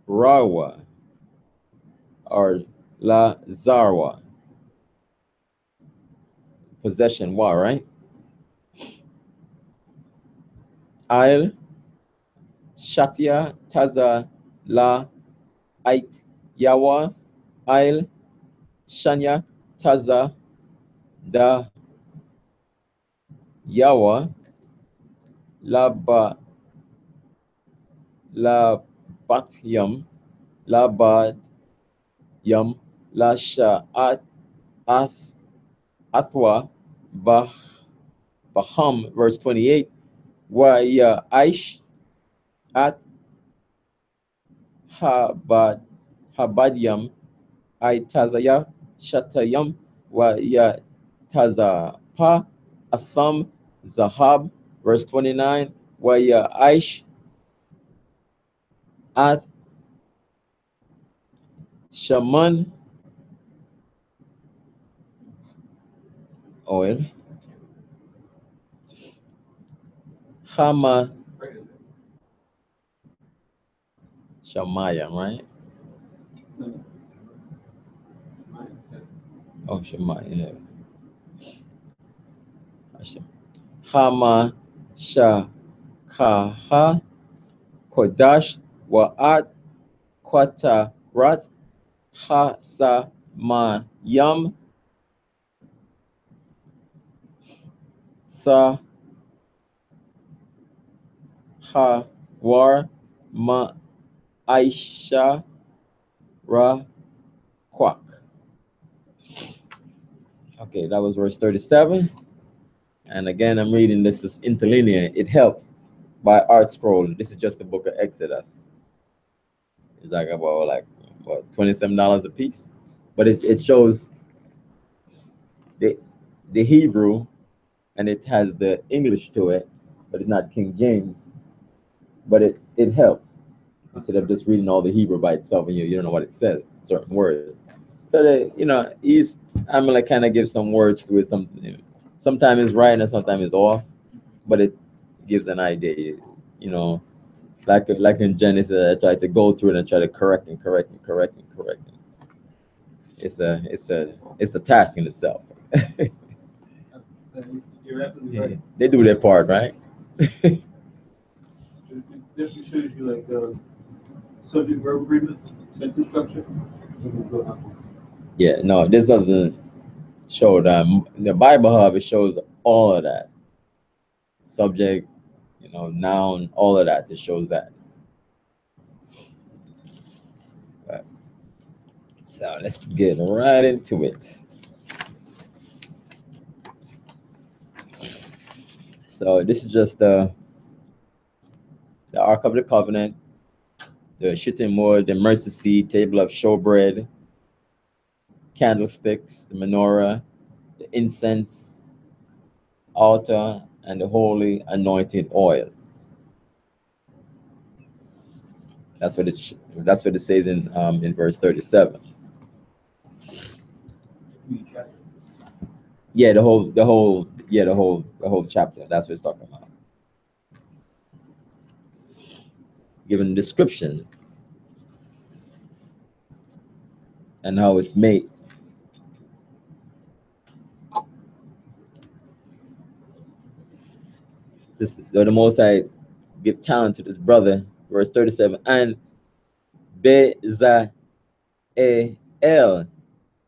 Zarawa or La Zarwa. Possession wa, right? Ail Shatya Taza La Ait Yawa Ail Shanya Taza Da Yawa Laba Labatyam Labadyam Lasha Athwa Baham. Verse 28. Wa Ya Aish At Habadyam I Tazaya Shatayam Wa Ya Tazapa Atham Zahab. Verse 29. Wa Ya Aish At Shaman oil Hama Shamayam, right? Oh, Shamayam. Hama Shakaha Kodash Wa'at Kwatarat Hasamayam Sahawar Ma Aisha Ra Kwak. Okay, that was verse 37. And again, I'm reading this is interlinear. It helps by Art Scroll. This is just the book of Exodus. It's like about what, $27 a piece, but it shows the Hebrew and it has the English to it, but it's not King James. But it helps instead of just reading all the Hebrew by itself and you don't know what it says, certain words. So I'm gonna kind of give some words to it. Sometimes it's right and sometimes it's off, but it gives an idea. Like in Genesis, I try to go through it and try to correct and correct and correct and correct. It's a task in itself. You're absolutely right. They do their part, right? This shows you subject verb agreement, sentence structure. Yeah, no, this doesn't show that. The Bible, however, shows all of that. Subject, noun, all of that. It shows that. Right. So let's get right into it. So this is just the Ark of the Covenant, the shittim wood, the mercy seat, table of showbread, candlesticks, the menorah, the incense, altar and the holy anointing oil. That's what it says in verse 37. Yeah, the whole chapter. That's what it's talking about. Giving description and how it's made. The Most High give talent to this brother. Verse 37. And Bezalel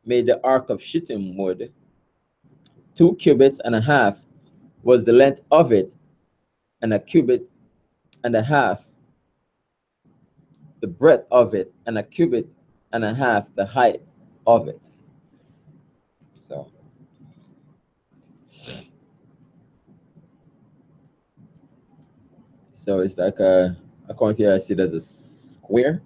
made the ark of shittim wood. 2 cubits and a half was the length of it, and a cubit and a half the breadth of it, and a cubit and a half the height of it. So it's like according to here, I see it as a square.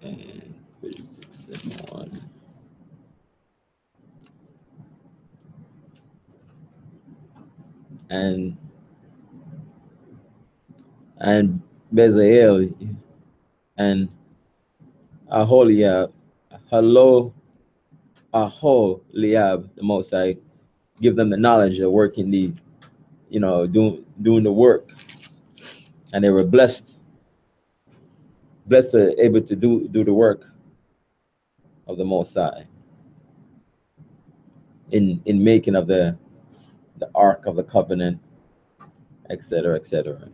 And 36 and 1. And Bezalel and Aholiab, the Most High, give them the knowledge of working these, doing the work, and they were blessed to able to do the work of the Most High in making of the Ark of the Covenant, etc., etc.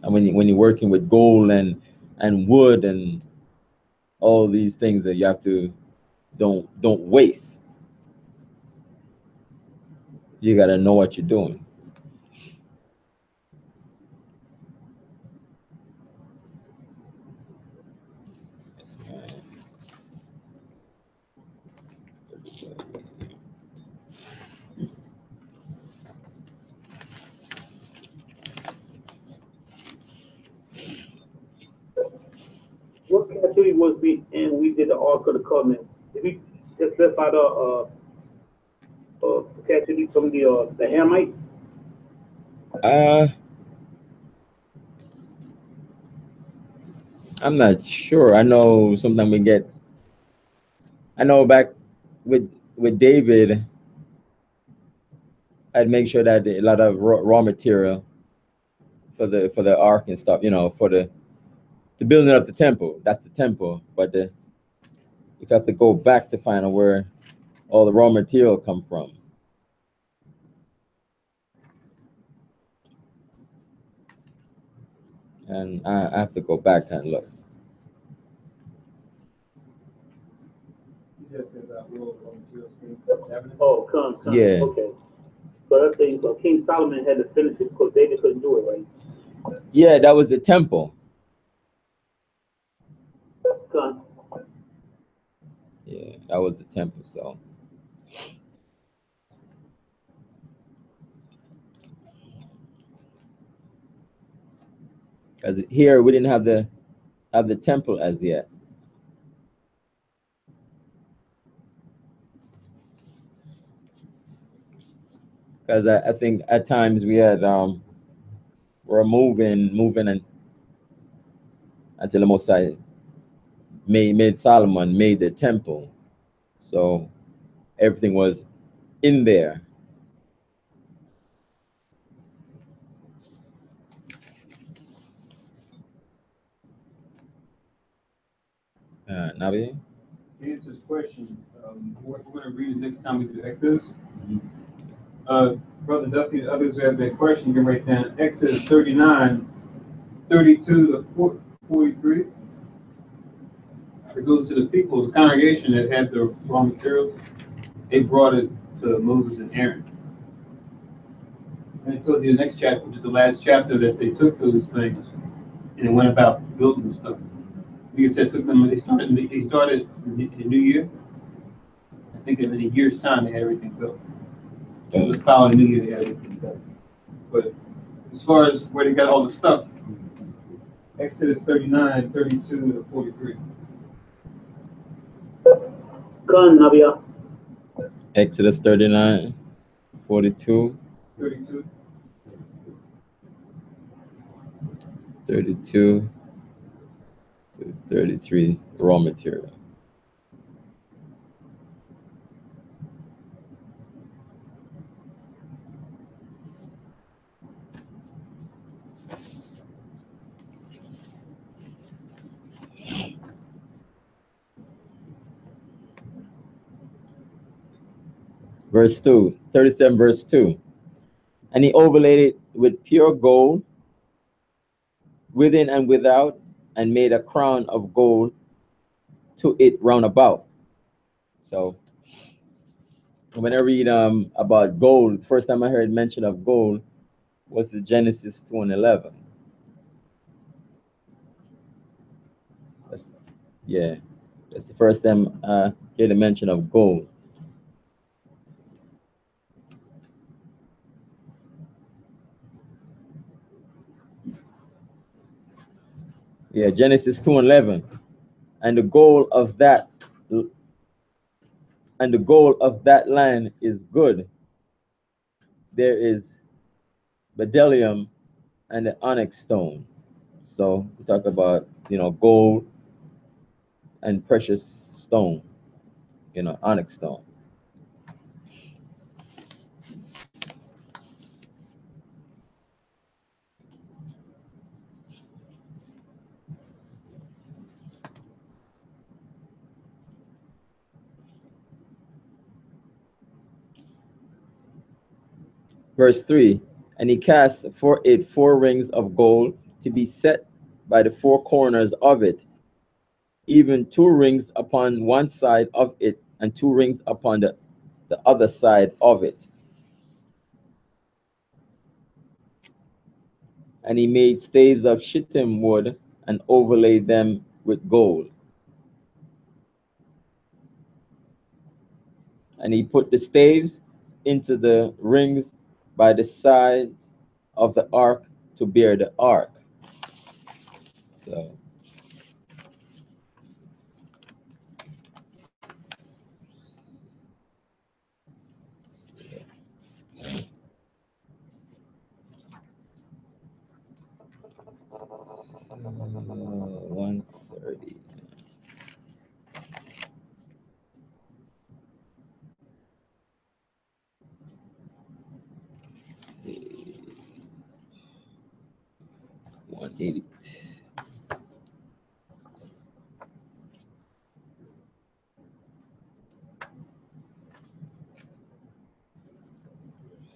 And when you're working with gold and wood and all these things, that you have to don't waste. You got to know what you're doing. What captivity was we in? We did the Ark of the Covenant. Did we just left out captivity from the Hamites? I'm not sure. I know sometimes I know back with David, I'd make sure that a lot of raw material for the ark and stuff, for the building of the temple. That's the temple, but you have to go back to find out where all the raw material come from. And I have to go back and look. Oh, come. Yeah. Okay. But I think King Solomon had to finish it because David couldn't do it, right? Yeah, that was the temple. Come. Yeah, that was the temple. So. Because here we didn't have the temple as yet. Because I think at times we had we're moving and until the Most High made Solomon made the temple, so everything was in there. Nabi? To answer this question, we're going to read it next time we do Exodus. Brother Duffy and others who have that question, you can write down Exodus 39, 32 to 43. It goes to the people, the congregation that had the raw materials. They brought it to Moses and Aaron. And it tells you the next chapter, which is the last chapter, that they took those things and they went about building stuff. You said took them. They started. They started in the new year. I think in a year's time they had everything built. So the following new year they had everything built. But as far as where they got all the stuff, Exodus 39, 32 to 43. Gun, Nabia. Exodus 39, 42, 32. 32 to 33, raw material. Verse 2, 37 verse 2. And he overlaid it with pure gold within and without, and made a crown of gold to it round about. So when I read about gold, first time I heard mention of gold was the Genesis 2:11. Yeah, that's the first time I heard the mention of gold. Yeah, Genesis 2:11. And the goal of that land is good. There is bdellium and the onyx stone. So we talk about, gold and precious stone, onyx stone. Verse 3, and he cast for it 4 rings of gold to be set by the 4 corners of it, even 2 rings upon one side of it, and 2 rings upon the other side of it. And he made staves of shittim wood and overlaid them with gold. And he put the staves into the rings by the side of the ark to bear the ark. So uh, 130. One eighty.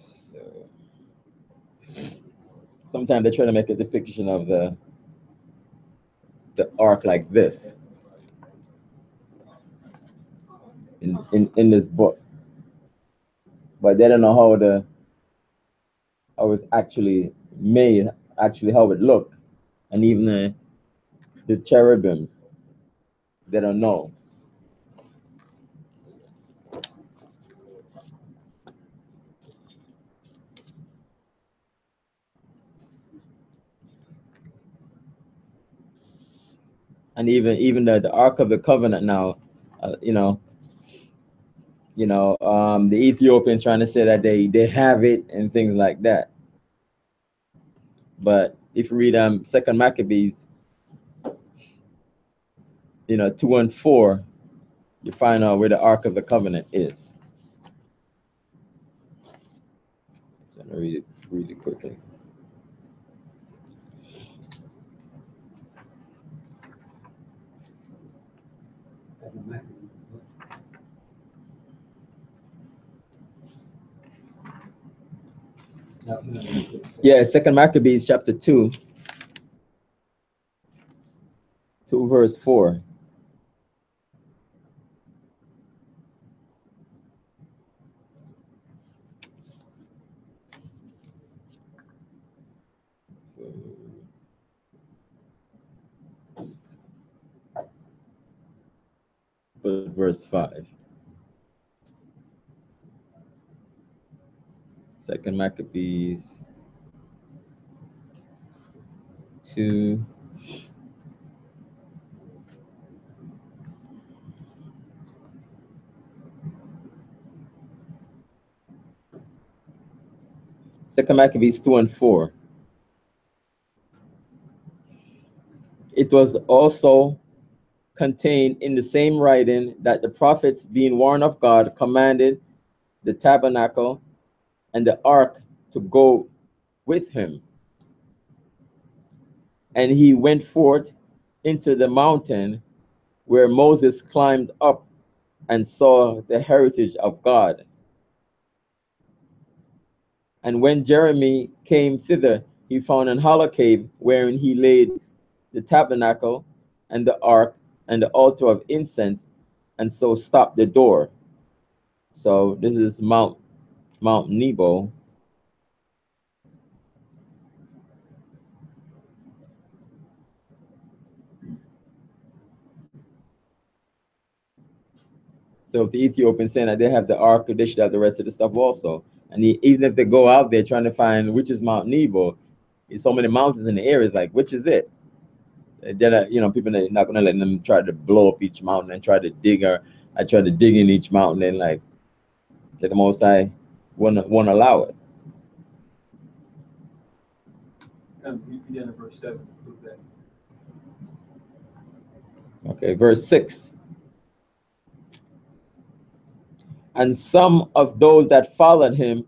So sometimes they try to make a depiction of the ark like this in this book, but they don't know how it's actually made, actually how it looked, and even the cherubims, they don't know. And even the Ark of the Covenant now, the Ethiopians trying to say that they have it and things like that. But if you read Second Maccabees, 2 and 4, you find out where the Ark of the Covenant is. So I'm gonna read it quickly. Yeah, Second Maccabees chapter 2, 2 verse 4. verse 5. Second Maccabees 2. Second Maccabees 2 and 4. It was also contained in the same writing that the prophets, being warned of God, commanded the tabernacle and the ark to go with him. And he went forth into the mountain where Moses climbed up and saw the heritage of God. And when Jeremy came thither, he found an hollow cave wherein he laid the tabernacle and the ark and the altar of incense, and so stopped the door. So this is Mount Nebo. So if the Ethiopians saying that they have the ark, they should have the rest of the stuff also. And even if they go out there trying to find which is Mount Nebo, there's so many mountains in the area, it's like, which is it? Then, people are not going to let them try to blow up each mountain and try to dig, or I try to dig in each mountain, and like, the Most High won't allow it. Repeat that in verse 7. Prove that. Okay, verse 6. And some of those that followed him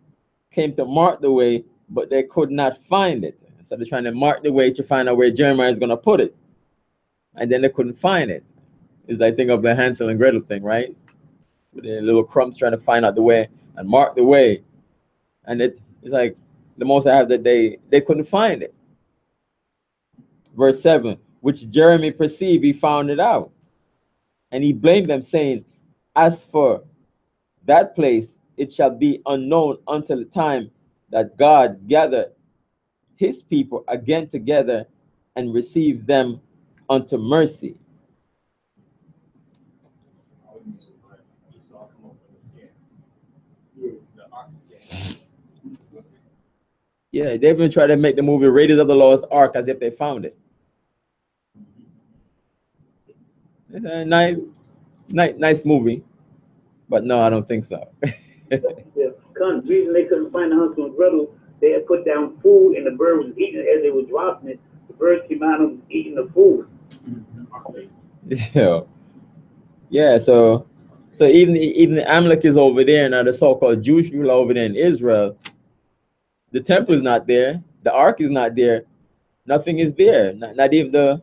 came to mark the way, but they could not find it. So they're trying to mark the way to find out where Jeremiah is going to put it. And then they couldn't find it. It's like, think of the Hansel and Gretel thing, right? With the little crumbs trying to find out the way and mark the way. And it's like the most I have that they couldn't find it. Verse 7, which Jeremy perceived, he found it out. And he blamed them, saying, as for that place, it shall be unknown until the time that God gather his people again together and receive them unto mercy. Yeah, they've been trying to make the movie Raiders of the Lost Ark as if they found it. It's a nice movie, but no, I don't think so. The reason they couldn't find the Hansel and Gretel, they had put down food and the bird was eating it. As they were dropping it, the bird came out and was eating the food. Yeah, so even the Amalek is over there now. The so-called Jewish people are over there in Israel. The temple is not there. The ark is not there. Nothing is there. Not even the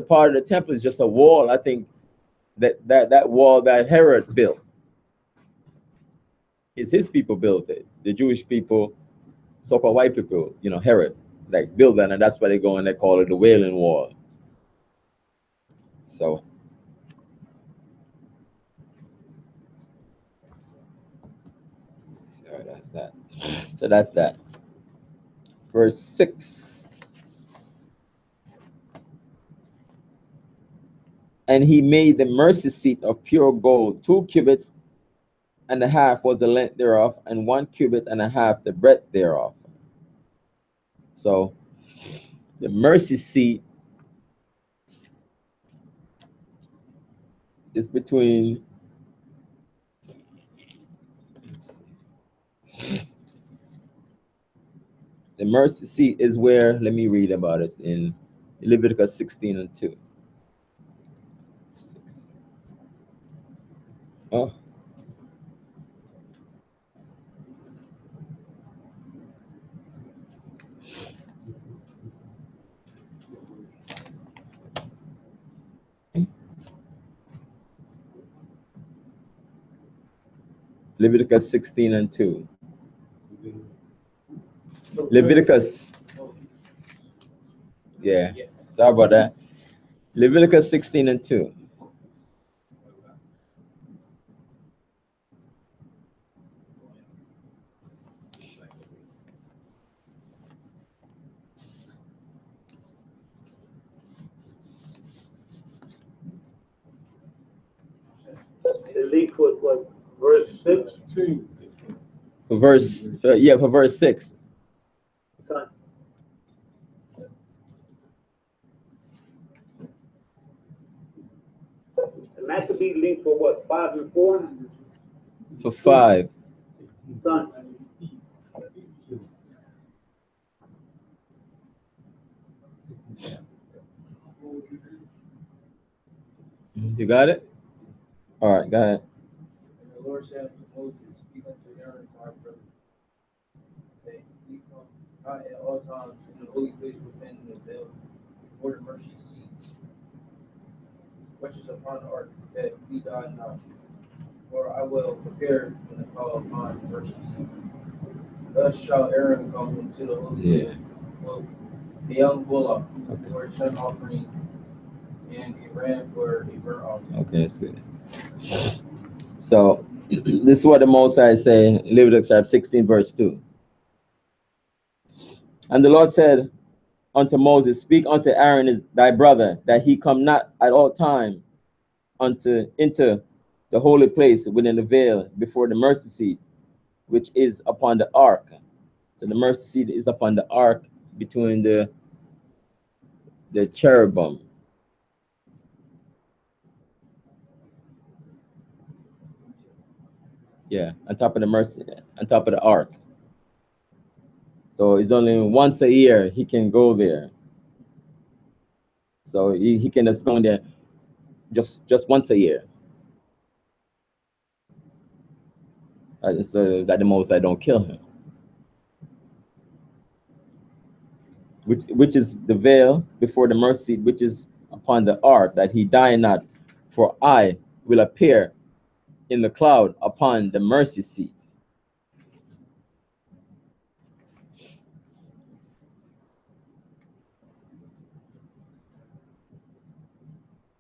part of the temple is just a wall. I think that wall that Herod built is his people built it. The Jewish people, so-called white people, Herod, like built that, and that's why they go and they call it the Wailing Wall. So that's that. So that's that. Verse 6. And he made the mercy seat of pure gold. 2 cubits and a half was the length thereof, and 1 cubit and a half the breadth thereof. So the mercy seat is between, the mercy seat is where, let me read about it in Leviticus 16 and 2. Oh. Leviticus 16 and 2. Leviticus. Yeah, sorry about that. Leviticus 16 and 2. link for what, verse 6? 16. For verse 6. Son. The Maccabee link for what, 5 and 4? For 5. Son. You got it? All right, go ahead. And the Lord said unto Moses, speak unto Aaron, my brother, that he come not at all times in the holy place within the veil, before the mercy seat, which is upon the ark, that he die not. For I will prepare in the call upon the mercy seat. Thus shall Aaron come into the holy place with a young bullock for a sin offering, and a ram for a burnt offering. Okay, that's good. So this is what the Most High say, Leviticus chapter 16, verse 2. And the Lord said unto Moses, speak unto Aaron thy brother, that he come not at all time into the holy place within the veil before the mercy seat, which is upon the ark. So the mercy seat is upon the ark between the cherubim. Yeah, on top of the ark. So it's only once a year he can go there. So he can just go there just once a year. So that the Most High don't kill him. Which is the veil before the mercy seat, which is upon the ark, that he die not, for I will appear in the cloud upon the mercy seat.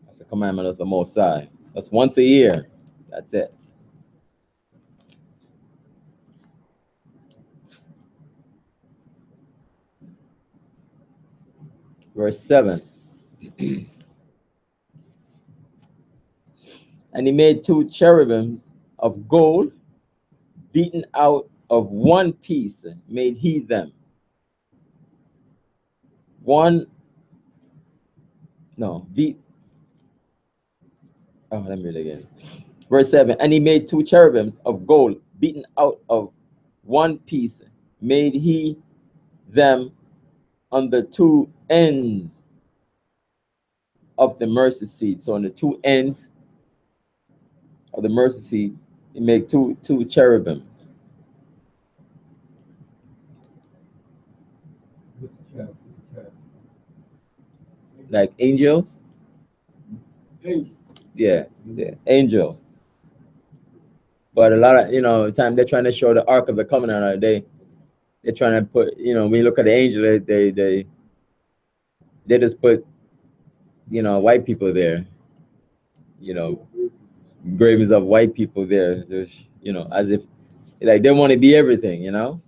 That's a commandment of the Most High. That's once a year. That's it. Verse 7. And he made 2 cherubims of gold, beaten out of one piece, made he them. Let me read it again. Verse 7. And he made 2 cherubims of gold, beaten out of one piece, made he them on the 2 ends of the mercy seat. So on the 2 ends of the mercy seat, he made two cherubim. Like angels? Yeah, angel. But a lot of, time they're trying to show the Ark of the Covenant, they're trying to put, when you look at the angel, they just put, white people there, graves of white people there, as if, like, they want to be everything, and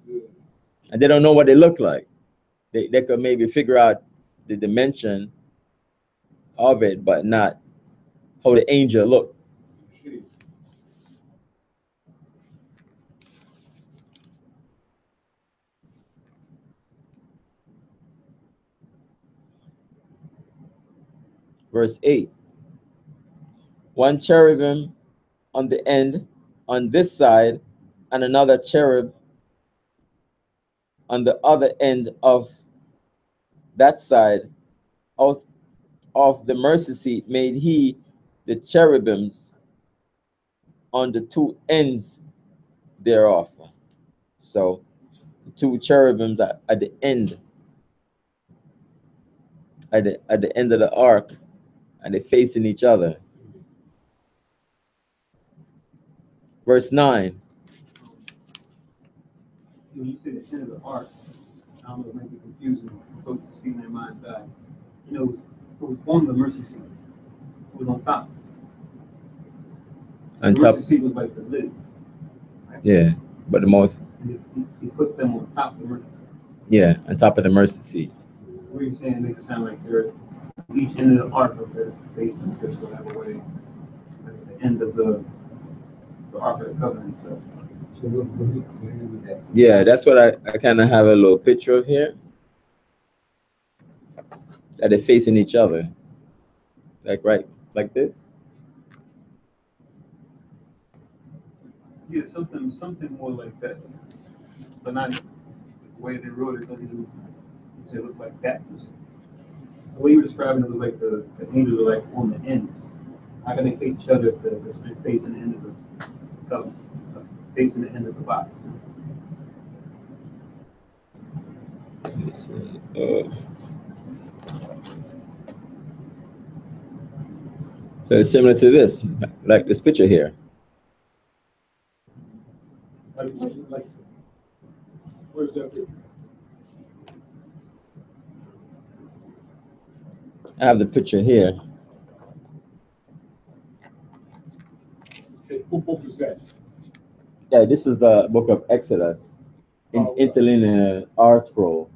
they don't know what they look like. They could maybe figure out the dimension of it, but not how the angel looked. Verse 8. 1 cherubim on the end on this side, and another cherub on the other end of that side of the mercy seat made he the cherubims on the 2 ends thereof. So the 2 cherubims are at the end, at the end of the ark, and they're facing each other. Verse 9. When you say the end of the ark, I don't know, it might be confusing for folks to see in their mind's eye. It was on the mercy seat. It was on top. The mercy seat was like the lid. Right? Yeah, but the most. He put them on top of the mercy seat. Yeah, on top of the mercy seat. What you're saying makes it sound like they're each end of the ark of their facing this whatever way. Like the end of the the Ark of the Covenant. So Yeah, that's what I kind of have a little picture of here. That they're facing each other, like right, like this. yeah, something more like that, but not the way they wrote it. Doesn't even say it looked like that. The way you were describing it was like the angels are like on the ends. How can they face each other if they're facing the end of the covenant, facing the end of the box? So it's similar to this, like this picture here. Like, where's that picture? I have the picture here. Okay, what book is that? Yeah, this is the book of Exodus, in Oh, interlinear R scroll.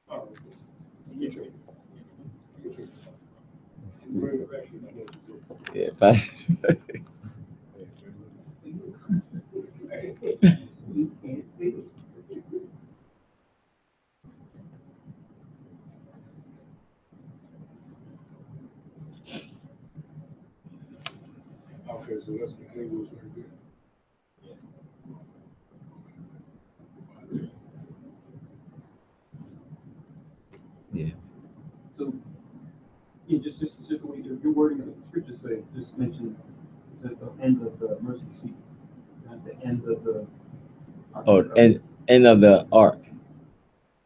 Oh, you check. Bring it back here. Yeah, but You can't see it. Okay, so that's the angles right there. yeah, So, yeah, just the way your wording of the scripture say, just mention it's at the end of the mercy seat, not the end of the. oh, and end of the ark.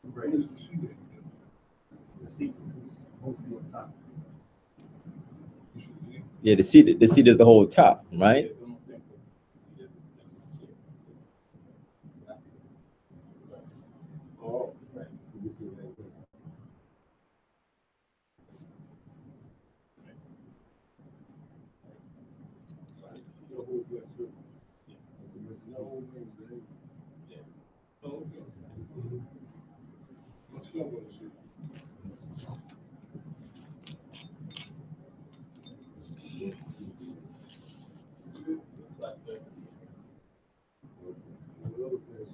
Right. Where's the sheet at? The seat is supposed to be on top. Yeah, the seat is the whole top, right? Oh, Right. the whole place, too. The whole thing's there. Oh, okay. I still want to see. The other place,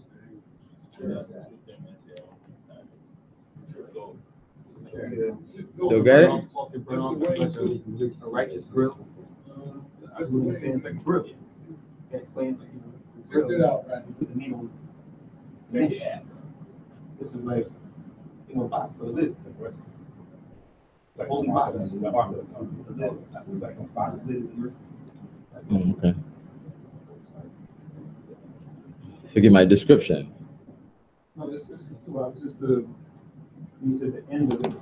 So got it? A righteous grill. I just wouldn't understand like a grill. Can't explain like Check grill. that out, right? You put the meat on. Mesh. This is like box for the lid. The holy box. The ark of the lid. It was like a box lid is immersed. Okay. Forgive my description. No, this is well, it's just the you said the end of it.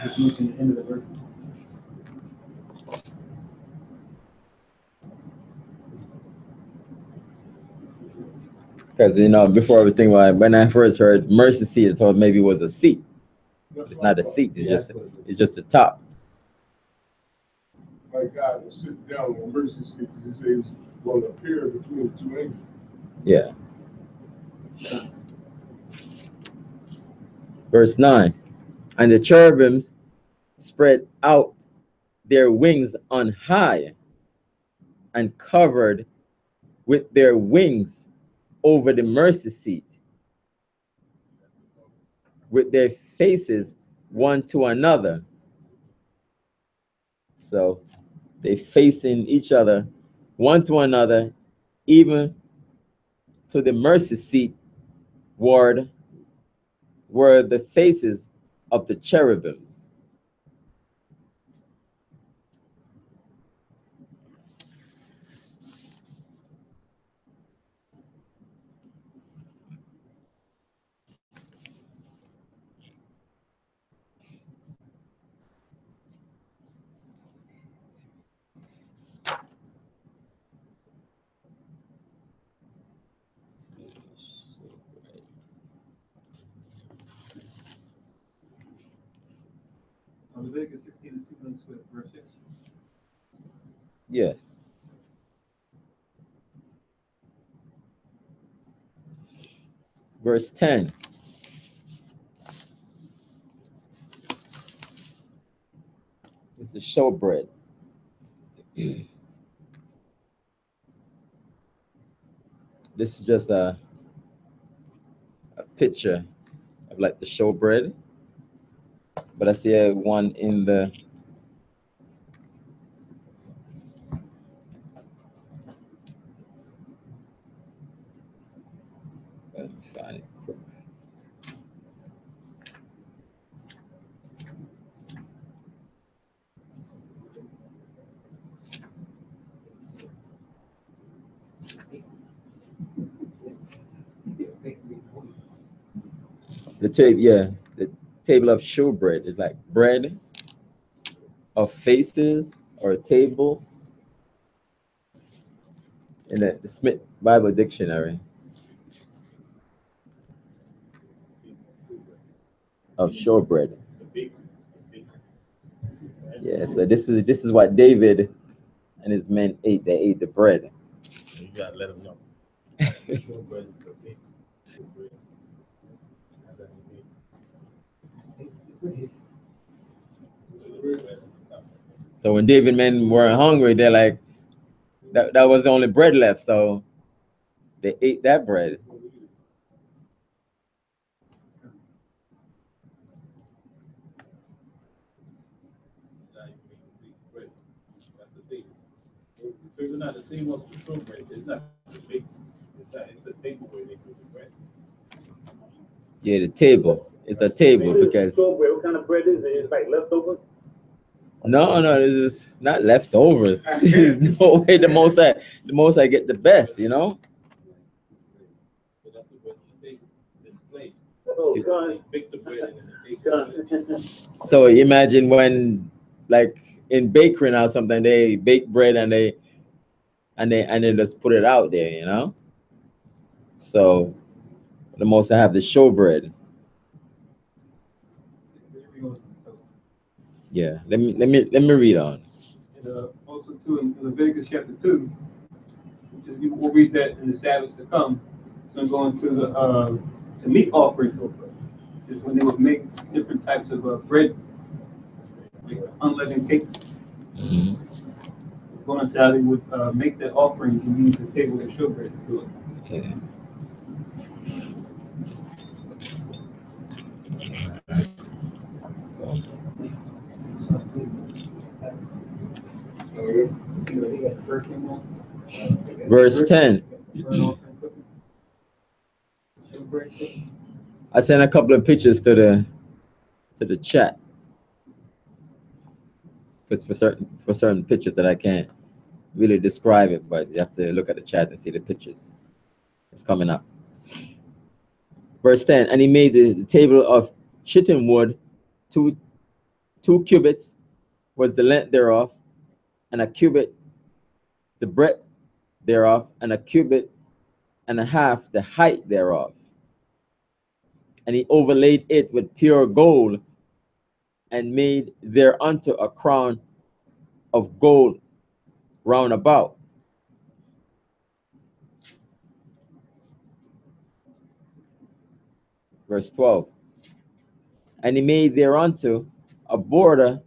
Just mention the end of the verse. Because before everything, when I first heard mercy seat, I thought maybe it was a seat. It's not a seat. It's just the top. My God was sitting down on mercy seat because he said he was going to appear between the two angels. Yeah. Verse 9. And the cherubims spread out their wings on high and covered with their wings over the mercy seat, with their faces one to another. So they facing each other, one to another, even to the mercy seat ward were the faces of the cherubims. Leviticus 16 and 2 links with verse 6. Yes. Verse 10. This is showbread. This is just a picture of like the showbread, but I see one in the let me find it quick. The table, yeah, the table of showbread is like bread of faces or a table in the Smith Bible Dictionary of showbread. Yeah, so this is what David and his men ate. They ate the bread. You gotta let them know. So when David men were hungry, they're like, that was the only bread left. So they ate that bread. That's the thing. It's not the thing of the showbread. It's not the big. It's the table where they do the bread. Yeah, the table. It's a table because Showbread, what kind of bread is it? It's like leftovers? no, it's just not leftovers. No way. The most I get the best. You know. So that's the bread they display. Oh, Dude. God. They bake the bread and then they bake God. So imagine when, like in bakery or something, they bake bread and they just put it out there. You know. So the most I have the showbread. Yeah. Let me read on. And also too in Leviticus chapter 2, which is we'll read that in the Sabbath to come. So I'm going to the meat offering, which is when they would make different types of bread, like unleavened cakes. Mhm. Going to how they would make that offering and use the table of showbread to do it. Yeah. Verse 10. I sent a couple of pictures to the chat for certain pictures that I can't really describe it, but you have to look at the chat and see the pictures. It's coming up. Verse 10. And he made the table of shittim wood, two cubits was the length thereof, and a cubit the breadth thereof, and a cubit and a half the height thereof. And he overlaid it with pure gold, and made thereunto a crown of gold round about. Verse 12. And he made thereunto a border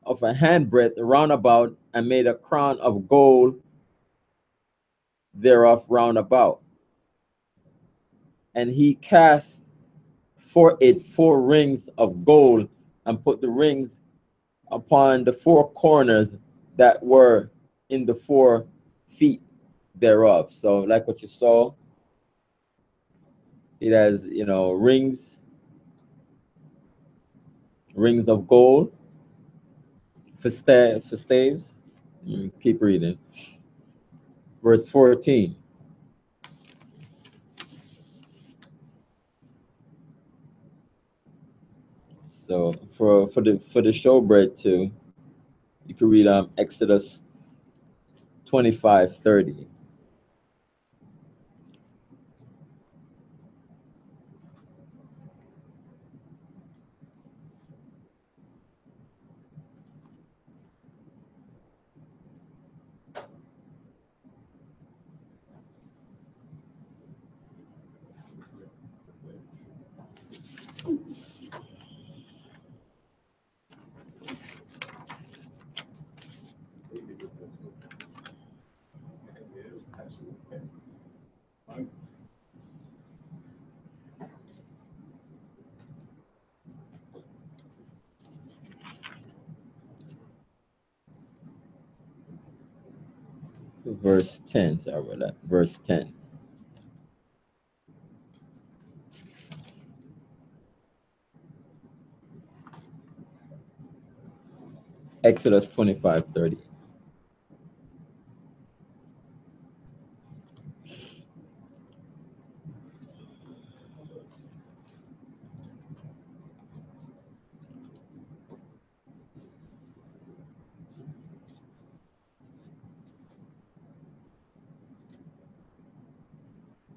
of a handbreadth round about, and made a crown of gold thereof round about. And he cast for it 4 rings of gold, and put the rings upon the 4 corners that were in the 4 feet thereof. So like what you saw, it has, rings of gold for staves. Keep reading. Verse 14. So for the showbread too, you can read Exodus 25:30. verse 10. Sorry about that. Verse 10. Exodus 25:30.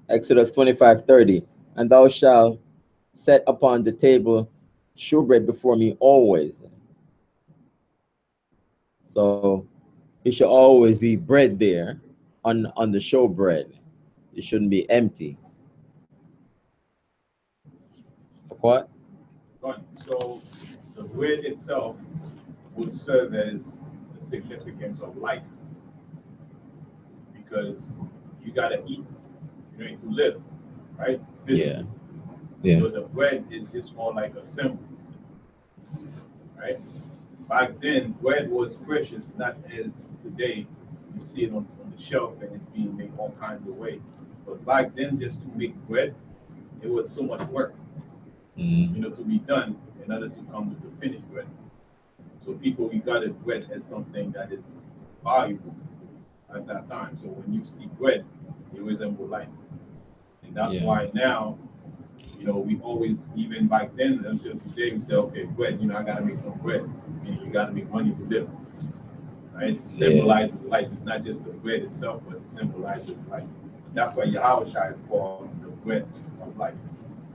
Exodus 25:30. And thou shalt set upon the table shewbread before me always. So it should always be bread there on the showbread. It shouldn't be empty. What? Right. So the bread itself would serve as the significance of life, because you gotta eat, you need to live, right? Yeah. Yeah. So the bread is just more like a symbol, right? Back then, bread was precious, not as today. You see it on the shelf and it's being made all kinds of ways. But back then, just to make bread, it was so much work, to be done in order to come with the finished bread. So people regarded bread as something that is valuable at that time. So when you see bread, it resembles life. And that's why now, we always, even back then until today, we say, okay, bread, I got to make some bread. You got to make money to live. Right? It symbolizes life. It's not just the bread itself, but it symbolizes life. That's why Yahweh is called the bread of life.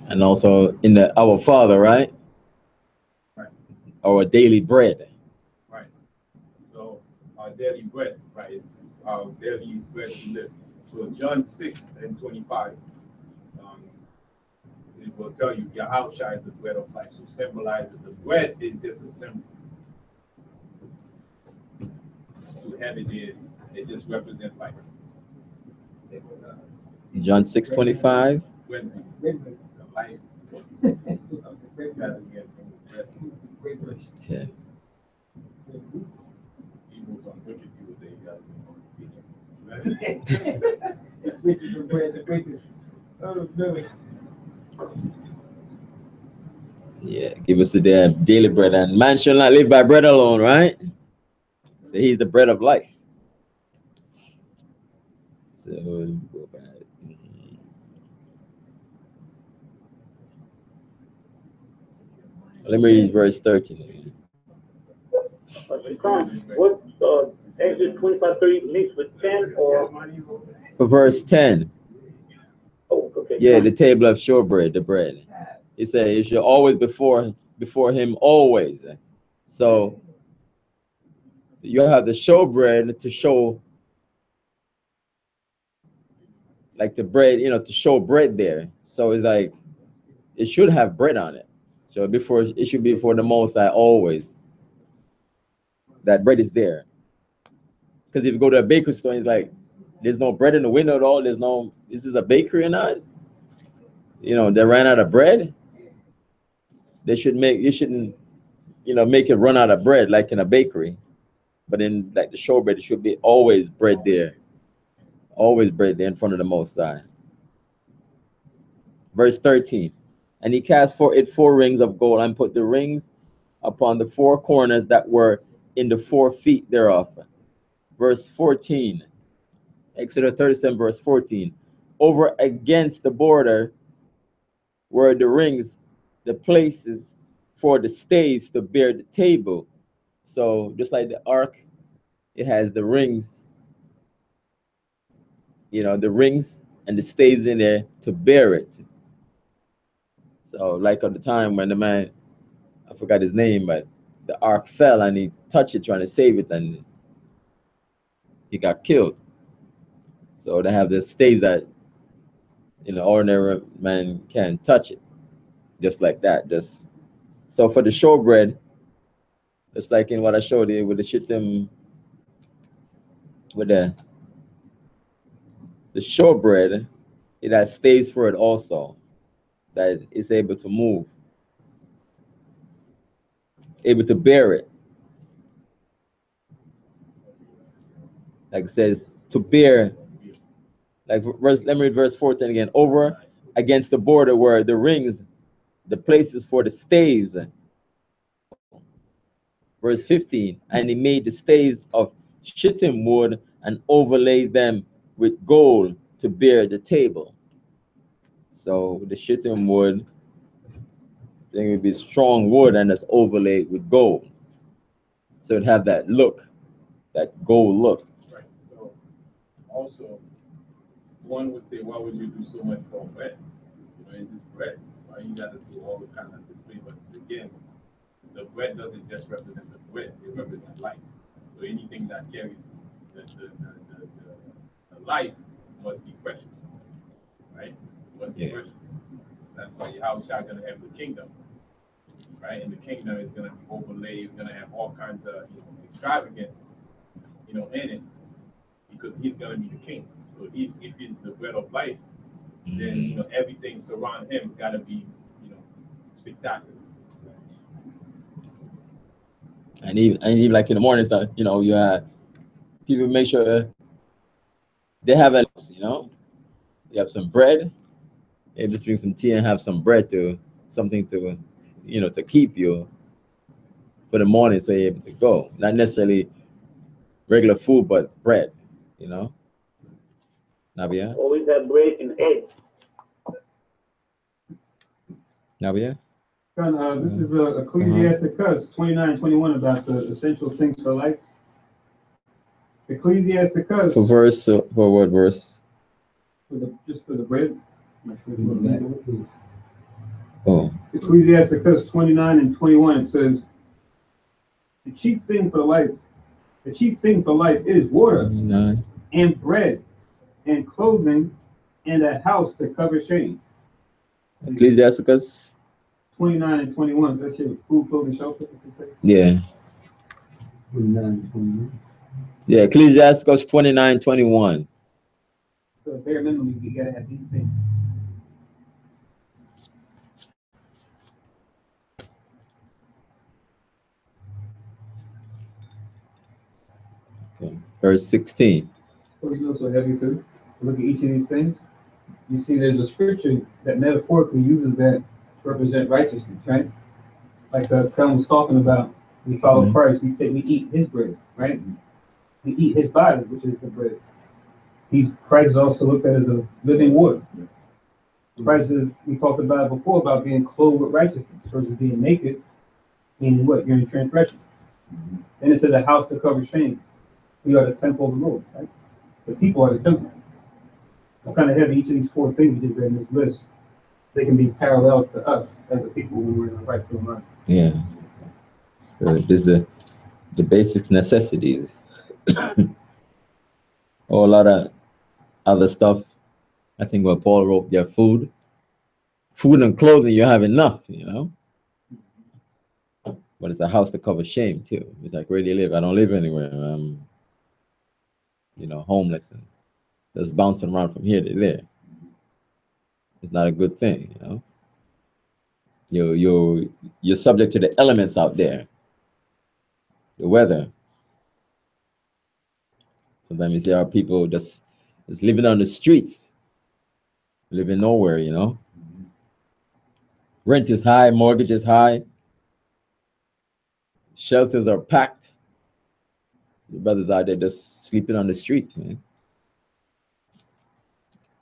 And also in the Our Father, right? Right. Our daily bread. Right. So our daily bread, right, is our daily bread to live. So John 6:25, it will tell you Yahweh is the bread of life. So symbolizes the bread is just a symbol. To have it there, it just represents life. John 6:25. Bread, the life. Verse 10. People's on wicked people say you got Yeah, give us the daily bread, and man shall not live by bread alone, right? So he's the bread of life. So go back. Let me read verse 13. What Exodus 25:30 mixed with 10 or? For verse 10. Oh, okay. Yeah, the table of showbread, the bread. It said it should always before him always. So you have the showbread to show, like the bread, to show bread there. So it's like it should have bread on it. So it should be before the Most High always. That bread is there. Because if you go to a bakery store, it's like there's no bread in the window at all. This is a bakery or not? They ran out of bread. You shouldn't, make it run out of bread like in a bakery. But in like the showbread, it should be always bread there. Always bread there in front of the Most High. Verse 13. And he cast for it 4 rings of gold and put the rings upon the 4 corners that were in the 4 feet thereof. Verse 14. Exodus 37, verse 14. Over against the border were the rings, the places for the staves to bear the table. So just like the ark, it has the rings, the rings and the staves in there to bear it. So like at the time when the man, I forgot his name, but the ark fell and he touched it trying to save it and he got killed. So they have the staves that ordinary man can't touch it. Just like that. So for the showbread, just like in what I showed you with the shittim, with the showbread, it has staves for it also, that is able to move, able to bear it. Like it says, to bear. Like verse, let me read verse 14 again. Over against the border were the rings, the places for the staves. Verse 15, and he made the staves of shittim wood and overlaid them with gold to bear the table. So the shittim wood, thing would be strong wood and it's overlaid with gold. So it'd have that look, that gold look. Right. So also, one would say, why would you do so much for bread? You know, it's just bread. Why you got to do all the kind of display? But again, the bread doesn't just represent the bread; it represents life. So anything that carries the life must be precious, right? Must be precious. That's why Yahushua gonna have the kingdom, right? And the kingdom is gonna be overlaid. Gonna have all kinds of extravagant, in it, because he's gonna be the king. So if he's the bread of life, then everything surrounding him gotta be spectacular. And even like in the morning, so you have people make sure they have you have some bread, maybe drink some tea and have some bread to something to to keep you for the morning so you're able to go. Not necessarily regular food, but bread, Nabia? Always have bread and eggs. Nabia? This is Ecclesiasticus 29:21 about the essential things for life. Ecclesiasticus. For what verse? Just for the bread. Oh. Ecclesiasticus 29:21, it says, the chief thing for life is water 29. and bread and clothing and a house to cover shame. Ecclesiasticus 29:21. That's your food, clothing, shelter. Yeah. 29:21. Yeah, Ecclesiasticus 29:21. So bare minimum, you gotta have these things. Okay. Verse 16. So heavy too. Look at each of these things. You see, there's a scripture that metaphorically uses that to represent righteousness, right? Like Kel was talking about, we follow Christ, we eat his bread, right? We eat his body, which is the bread. Christ is also looked at as a living water. Christ is, we talked about it before, about being clothed with righteousness versus being naked, meaning what? You're in transgression. Then it says a house to cover shame. We are the temple of the Lord, right? The people are the temple. It's kind of heavy. Each of these four things we just read in this list, they can be parallel to us as a people when we're in the right frame of mind. Yeah. So there's the basic necessities. A lot of other stuff. I think what Paul wrote there, food and clothing, you have enough, But it's a house to cover shame too. It's like, where do you live? I don't live anywhere. I'm, homeless and just bouncing around from here to there. It's not a good thing, You're subject to the elements out there, the weather. Sometimes you see our people just living on the streets, living nowhere, Rent is high, mortgage is high, shelters are packed. The brothers out there just sleeping on the street, man.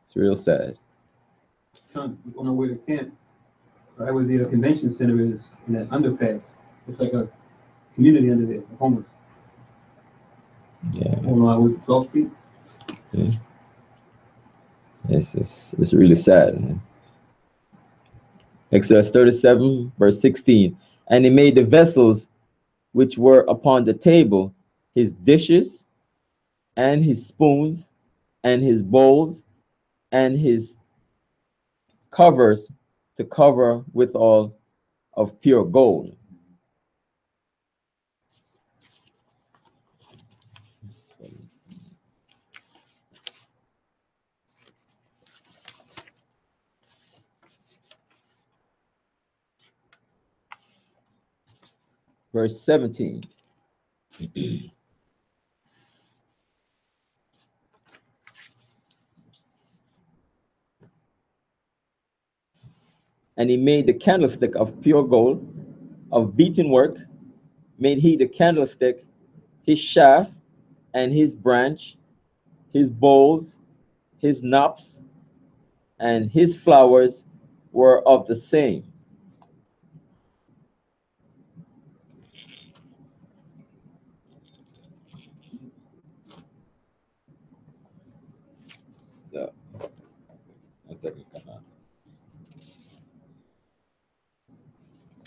It's real sad. On our way to camp, right where the convention center is, in that underpass. It's like a community under there, the homeless. Yeah. Was it 12 feet? Yeah. It's really sad, man. Exodus 37, verse 16. And he made the vessels which were upon the table, his dishes, and his spoons, and his bowls, and his covers to cover withal of pure gold. Verse 17. And he made the candlestick of pure gold, of beaten work, made he the candlestick, his shaft, and his branch, his bowls, his knops, and his flowers were of the same. So, one second.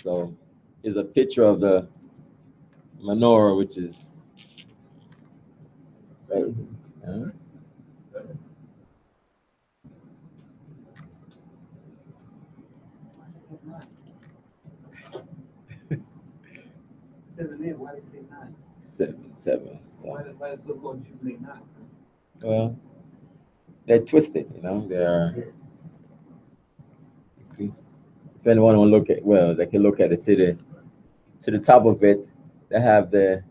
So, is a picture of the menorah, which is right. Huh? 7 why they say 9? 7. So, Why is so-called Jubilee 9? well, they're twisted, you know. They're. If anyone want to look at, well, they can look at it to the top of it. They have the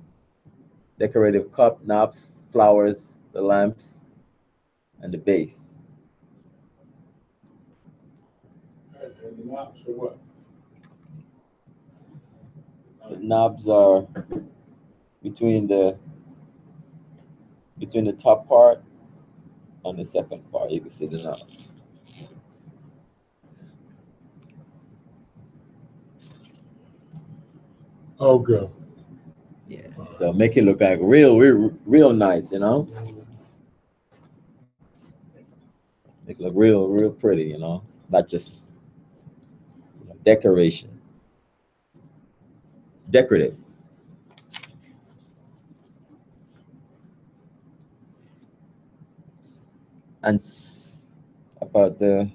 decorative cup, knobs, flowers, the lamps, and the base. And the knobs are what? The knobs are between the top part and the second part. You can see the knobs. Okay. Yeah. So make it look like real nice, you know. Make it look real pretty, you know. Not just decoration. Decorative. And about the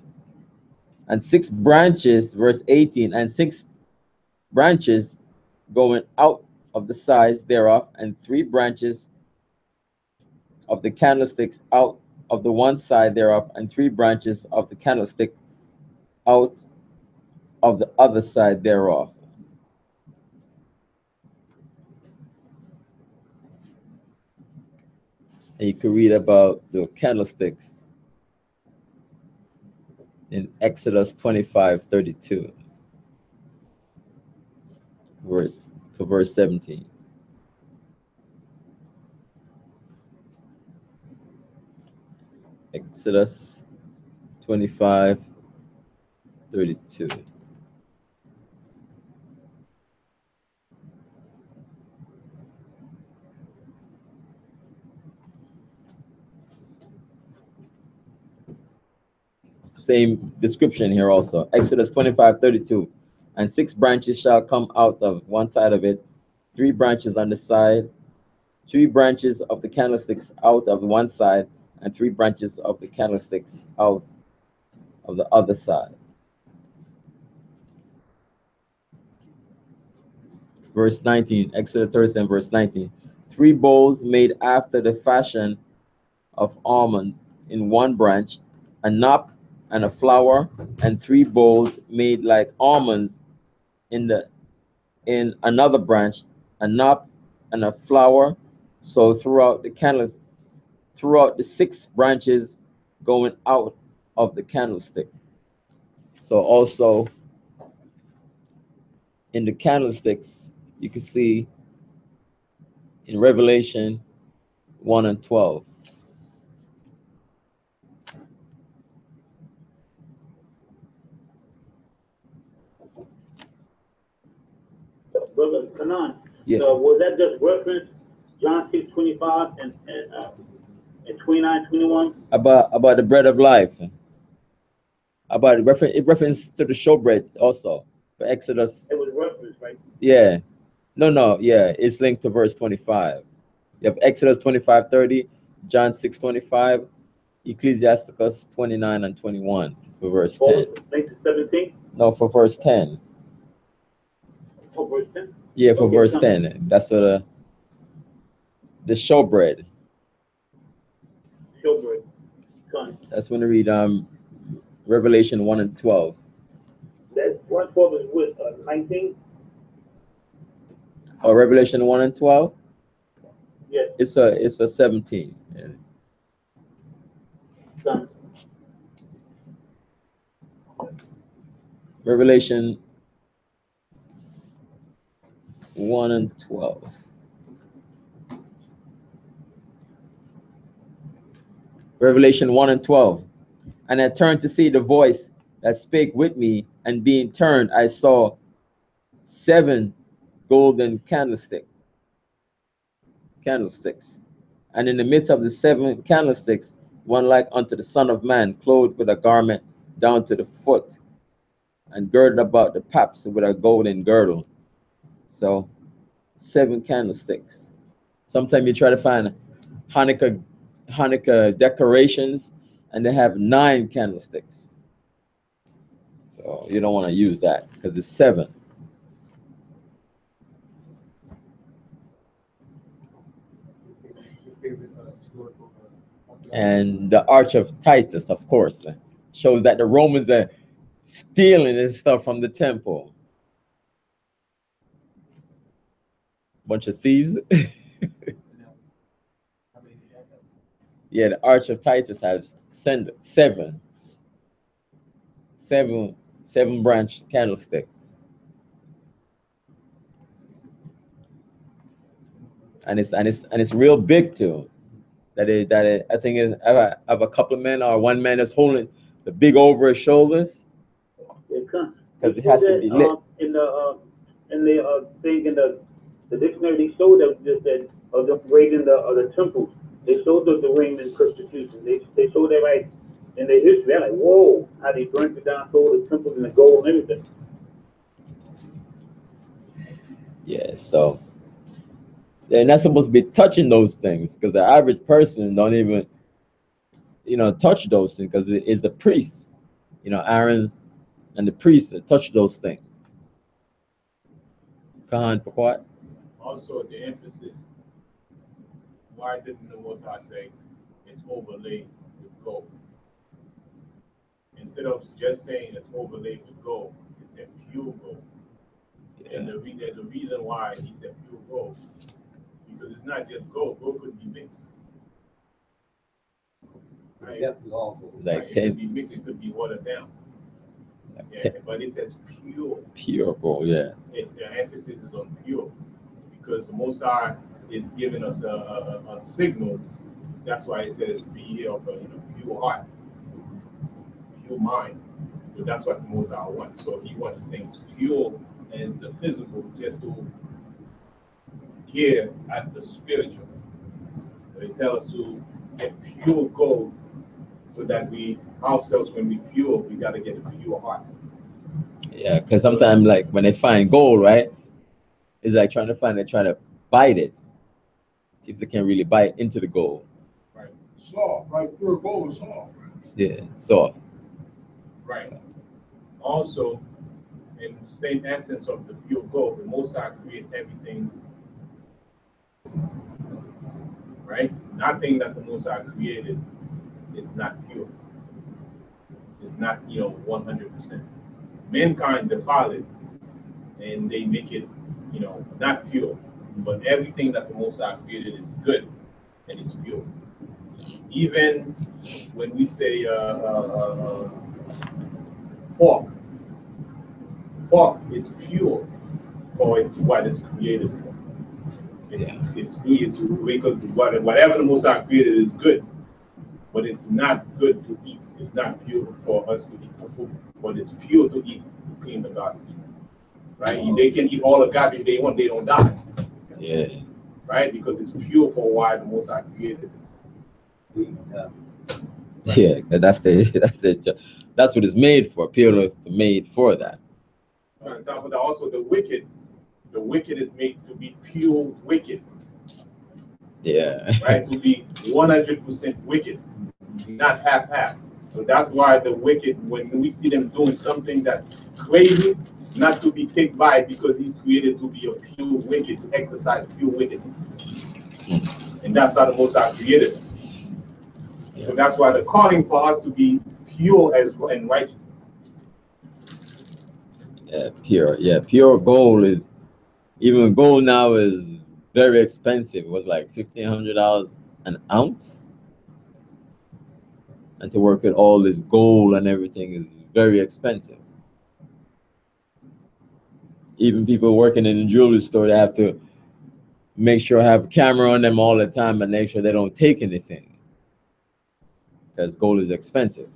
and 6 branches, verse 18, and 6 branches going out of the sides thereof, and 3 branches of the candlesticks out of the one side thereof, and 3 branches of the candlestick out of the other side thereof. And you can read about the candlesticks in Exodus 25:32, verse 17. Exodus 25:32. Same description here also. Exodus 25:32. And 6 branches shall come out of one side of it, 3 branches on the side, 3 branches of the candlesticks out of one side, and 3 branches of the candlesticks out of the other side. Verse 19, Exodus 37, verse 19. 3 bowls made after the fashion of almonds in one branch, a knop and a flower, and 3 bowls made like almonds in another branch, a knop and a flower. So throughout the 6 branches going out of the candlestick. So also in the candlesticks, you can see in Revelation 1 and 12. Brother Kanan, Yeah. so was that just reference John 6:25 and 29:21? About the bread of life. About it reference to the showbread also for Exodus. It was reference, right? Yeah. No, yeah, it's linked to verse 25. You have Exodus 25:30, John 6:25, Ecclesiasticus 29 and 21 for verse 10. Linked to 17? No, for verse 10. Oh, verse 10? Yeah, for Okay, verse come. 10. That's what the showbread. Showbread. Come. That's when you read Revelation 1 and 12. That 112 is with 19? Or Revelation 1 and 12? Yes. It's for 17. Yeah. Come. Revelation 1 and 12. Revelation 1 and 12. And I turned to see the voice that spake with me, and being turned, I saw 7 golden candlesticks. And in the midst of the 7 candlesticks, one like unto the Son of Man, clothed with a garment down to the foot, and girded about the paps with a golden girdle. So 7 candlesticks. Sometimes you try to find Hanukkah decorations, and they have 9 candlesticks. So you don't want to use that because it's 7. And the Arch of Titus, of course, shows that the Romans are stealing this stuff from the temple. Bunch of thieves. Yeah, the Arch of Titus has 7 branch candlesticks. And it's real big too. I think is I have a couple of men or one man that's holding the big over his shoulders. Because it has to be lit. In the thing in the dictionary, they showed that of the raiding the temples. They showed the Roman persecution. They showed that right in their history. They're like, whoa, how they burnt it down, sold the temples and the gold and everything. Yeah, so they're not supposed to be touching those things, because the average person don't even, touch those things, because it is the priests, Aaron's and the priests that touch those things. Khan, for what? Also, the emphasis, why didn't the Most High say it's overlaid with gold? Instead of just saying it's overlaid with gold, it said pure gold. Yeah. And there's a reason why he said pure gold. Because it's not just gold, gold could be mixed. Right? Yep. It's like right. It could be mixed, it could be watered down. Yeah, but it says pure. Pure gold, yeah. It's the emphasis is on pure. Because the Most High is giving us a signal. That's why it says be of a pure heart, pure mind. So that's what the Most High wants. So he wants things pure and the physical just to get at the spiritual. So they tell us to get pure gold so that we ourselves, when we pure, we got to get a pure heart. Yeah, because sometimes like when they find gold, right, it's like trying to bite it. See if they can really bite into the gold. Right. Soft, right? Pure gold is soft. Yeah, soft. Right. Also, in the same essence of the pure gold, the Most High created everything. Right? Nothing that the Most High created is not pure. It's not, 100%. Mankind defile it, and they make it, not pure. But everything that the Most High created is good, and it's pure. Even when we say pork is pure for it's what it's created for. It's because whatever the Most High created is good, but it's not good to eat. It's not pure for us to eat for food, but it's pure to eat to clean the garbage. Right? They can eat all the garbage they want, they don't die. Yeah. Right? Because it's pure for why the Most High created it. Yeah, that's what it's made for. Pure is made for that. On top of that, also the wicked is made to be pure wicked. Yeah. Right? To be 100% wicked, not half-half. So that's why the wicked, when we see them doing something that's crazy, not to be kicked by it, because he's created to be a pure wicked, to exercise pure wickedness. And that's how the Most High created them. So that's why the calling for us to be pure and righteousness. Yeah, pure. Yeah, pure gold is, even gold now is very expensive. It was like $1,500 an ounce. And to work with all this gold and everything is very expensive. Even people working in the jewelry store, they have to make sure have a camera on them all the time and make sure they don't take anything, because gold is expensive.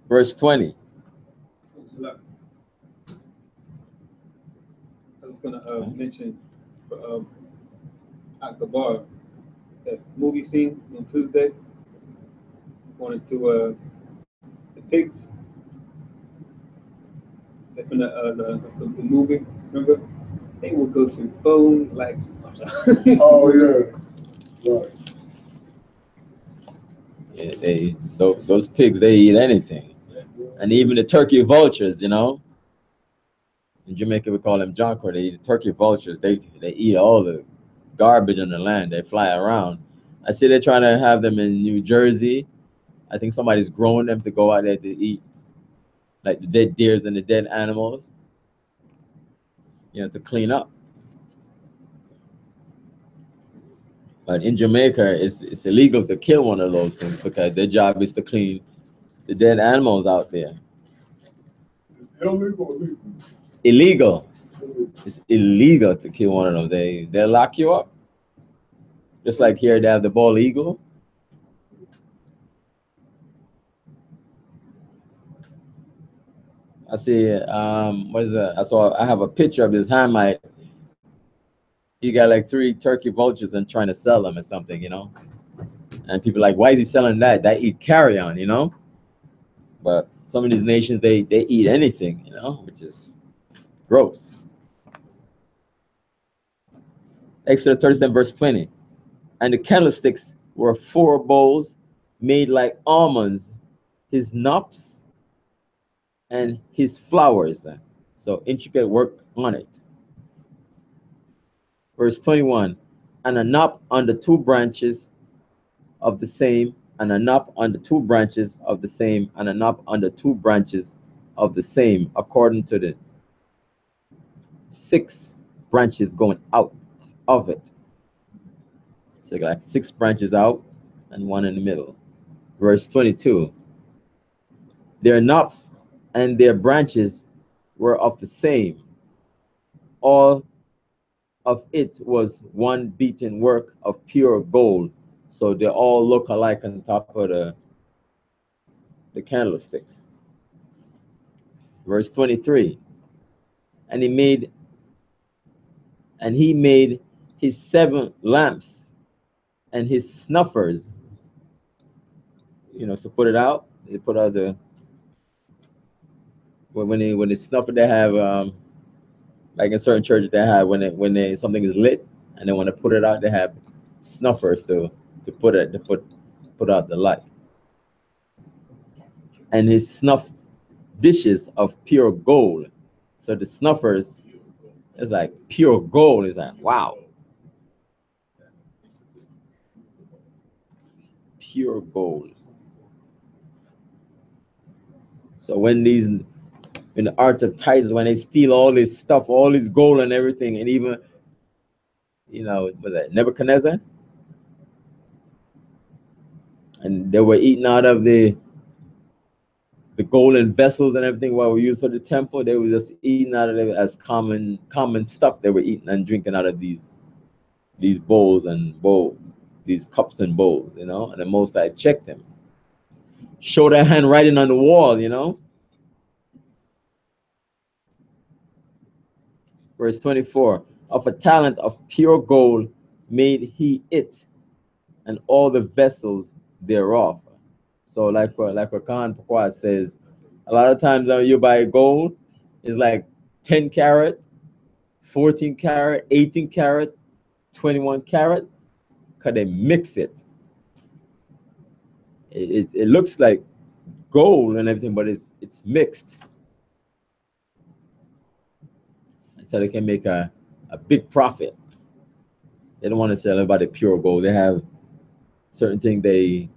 Verse 20. I was going to mention Akbar, that movie scene on Tuesday, going into the pigs. From the movie, remember? They will go through bone like butter. Oh, yeah. Right. Yeah, those pigs, they eat anything, and even the turkey vultures. In Jamaica we call them jonker. They eat turkey vultures. They eat all the garbage on the land. They fly around. I see they're trying to have them in New Jersey. I think somebody's growing them to go out there to eat, like the dead deers and the dead animals, to clean up. But in Jamaica, it's illegal to kill one of those things because their job is to clean the dead animals out there. Illegal or legal? Illegal. It's illegal to kill one of them. They'll lock you up. Just like here they have the bald eagle. I see. What is that? I have a picture of this Hamite. He got like 3 turkey vultures and trying to sell them or something, And people are like, why is he selling that? That eat carrion, But some of these nations they eat anything, which is gross. Exodus 37 verse 20. And the candlesticks were 4 bowls made like almonds, his knops and his flowers. So intricate work on it. Verse 21. And a knop on the 2 branches of the same, and a knop on the 2 branches of the same, and a knop on the 2 branches of the same, according to the 6 branches going out of it. So you got like 6 branches out and 1 in the middle. Verse 22. Their knops and their branches were of the same. All of it was one beaten work of pure gold. So they all look alike on top of the candlesticks. Verse 23. And he made his 7 lamps and his snuffers, to put it out. They put out when they snuff it, they have like in certain churches they have when something is lit and they want to put it out, they have snuffers to put out the light. And his snuff dishes of pure gold. So the snuffers is like pure gold. It's like, wow. Pure gold. So when in the Arts of Titus, when they steal all this stuff, all this gold and everything, and even, was that Nebuchadnezzar? And they were eating out of the golden vessels and everything what we used for the temple. They were just eating out of it as common stuff. They were eating and drinking out of these bowls and these cups and bowls, And the Most High checked him. Show that handwriting on the wall, Verse 24. Of a talent of pure gold made he it, and all the vessels thereof. So like what Khan Pakwa says, a lot of times when you buy gold, it's like 10 karat, 14 karat, 18 karat, 21 karat, because they mix it. It looks like gold and everything, but it's mixed. So they can make a big profit. They don't want to sell everybody pure gold. They have certain things they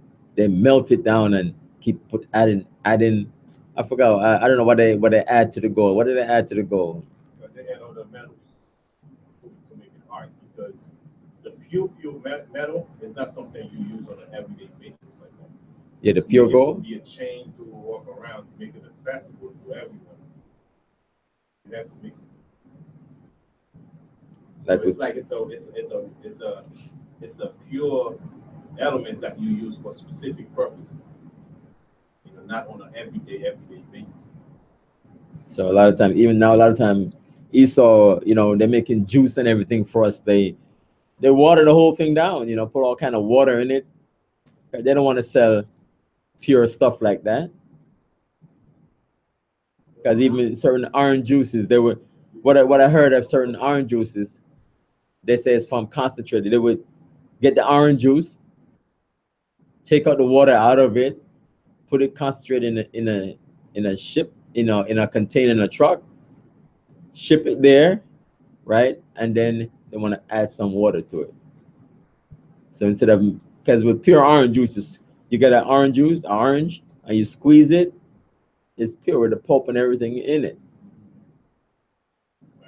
melt it down and keep adding. I forgot. I don't know what they add to the gold. What do they add to the gold? They add all the metals to make it hard, because the pure metal is not something you use on an everyday basis like that. Yeah, the pure It would gold. be a chain to walk around to make it accessible to everyone. You have to mix it. Like So it's with, like it's a pure elements that you use for specific purpose. You know, not on an everyday basis. so a lot of time, even now, a lot of time, Esau, you know, they're making juice and everything for us. They water the whole thing down, you know, put all kind of water in it. They don't want to sell pure stuff like that. Because even certain orange juices, they would, what I heard of certain orange juices, they say it's from concentrated. They would get the orange juice, take out the water out of it, put it concentrated in a ship, in a container, in a truck, ship it there, right? And then they want to add some water to it. So instead of, because with pure orange juices, you get an orange juice, an orange, and you squeeze it, it's pure with the pulp and everything in it.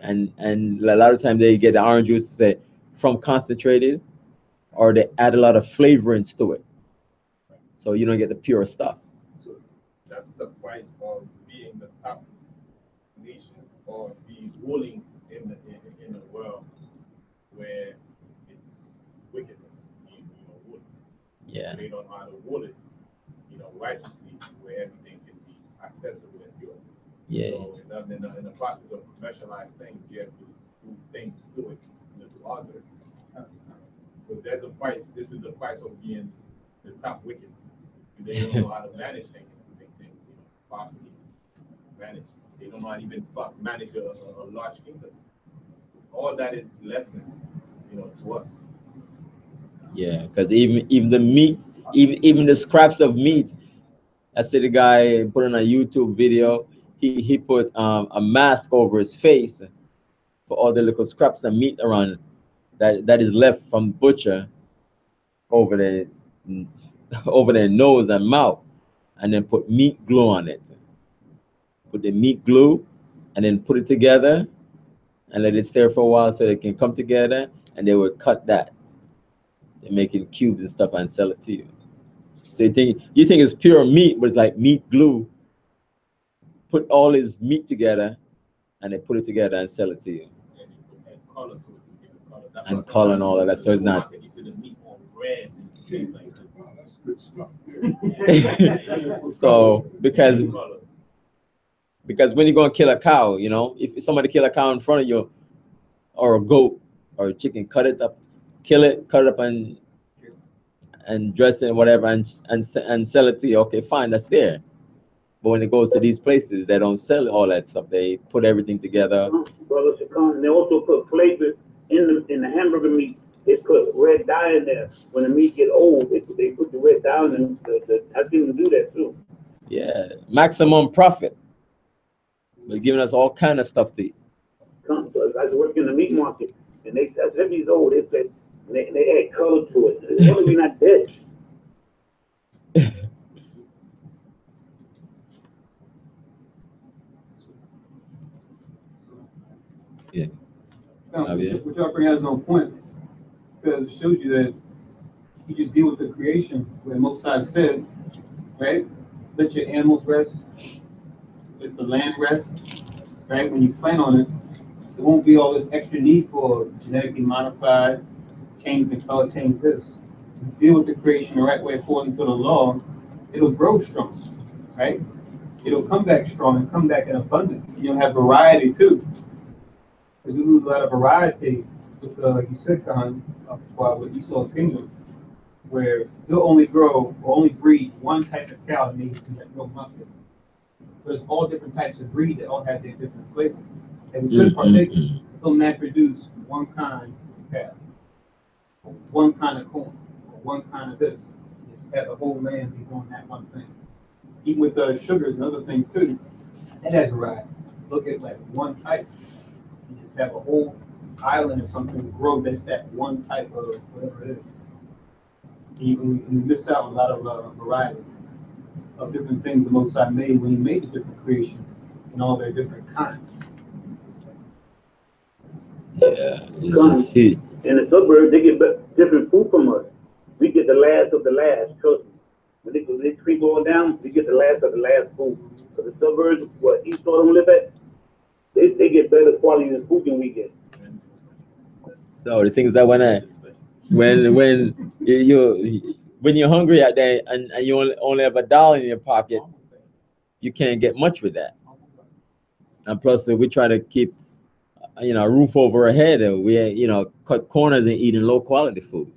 And a lot of times they get the orange juice, say, from concentrated, or they add a lot of flavorings to it, so you don't get the pure stuff. So that's the price of being the top nation or be ruling in the world where it's wickedness. Rule. Yeah. They don't know how to rule it, righteously, where everything can be accessible and pure. Yeah. So in the process of commercialized things, you have to do things to it, to alter it. So there's a price. This is the price of being the top wicked. They don't know how to manage things, make things properly managed. They don't know how to even manage a large kingdom. All that is lesson, to us. Yeah, because even the meat, even the scraps of meat. I see the guy put on a YouTube video. He put a mask over his face for all the little scraps of meat around that is left from butcher over their over their nose and mouth, and then put meat glue on it. Put the meat glue, and then put it together, and let it stay for a while so they can come together, and they would cut that. They make it cubes and stuff and sell it to you. So you think it's pure meat, but it's like meat glue. Put all his meat together, and they put it together and sell it to you. And color to it, give it color. That's And color and all of that. So it's not. You see the meat on bread and things like that. Wow, that's good stuff. So because when you're gonna kill a cow, if somebody kill a cow in front of you, or a goat or a chicken, cut it up, kill it, cut it up and dress it, whatever, and sell it to you. Okay, fine, that's there. But when it goes to these places, they don't sell all that stuff. They put everything together. Brother Shakon, they also put flavor in the hamburger meat. They put red dye in there. When the meat get old, they put the red dye in. I've seen them do that too. Yeah, maximum profit. They're giving us all kind of stuff to eat. I work in the meat market, and as he's old, they said they add color to it. It's only not dead. Yeah. What y'all bring out is on point, because it shows you that you just deal with the creation, where Moses said, right? Let your animals rest, let the land rest, right? When you plan on it, there won't be all this extra need for genetically modified, change the color, change this. You deal with the creation the right way according to the law, it'll grow strong, right? It'll come back strong and come back in abundance. You'll have variety too. Because we lose a lot of variety with like you said, Khan, with Esau's kingdom, where they'll only grow or only breed one type of cow that makes no muscle. There's all different types of breed that all have their different flavors. And we could partake, they'll mass produce one kind of cow, or one kind of corn, or one kind of this. Just have the whole land be doing that one thing. Even with the sugars and other things too, that has variety. Look at like one type. You just have a whole island or something grow that's that one type of whatever it is. You miss out on a lot of variety of different things the Most High made when He made the different creation and all their different kinds. Yeah, it's just heat. In the suburbs, they get different food from us. We get the last of the last. Trust me. When they creep on down, we get the last of the last food. So the suburbs, what East Shore don't live at, they get better quality than food than we get. So the things that when when you're hungry at that and you only have $1 in your pocket, you can't get much with that. And plus, we try to keep a roof over our head, and we cut corners and eating low quality food.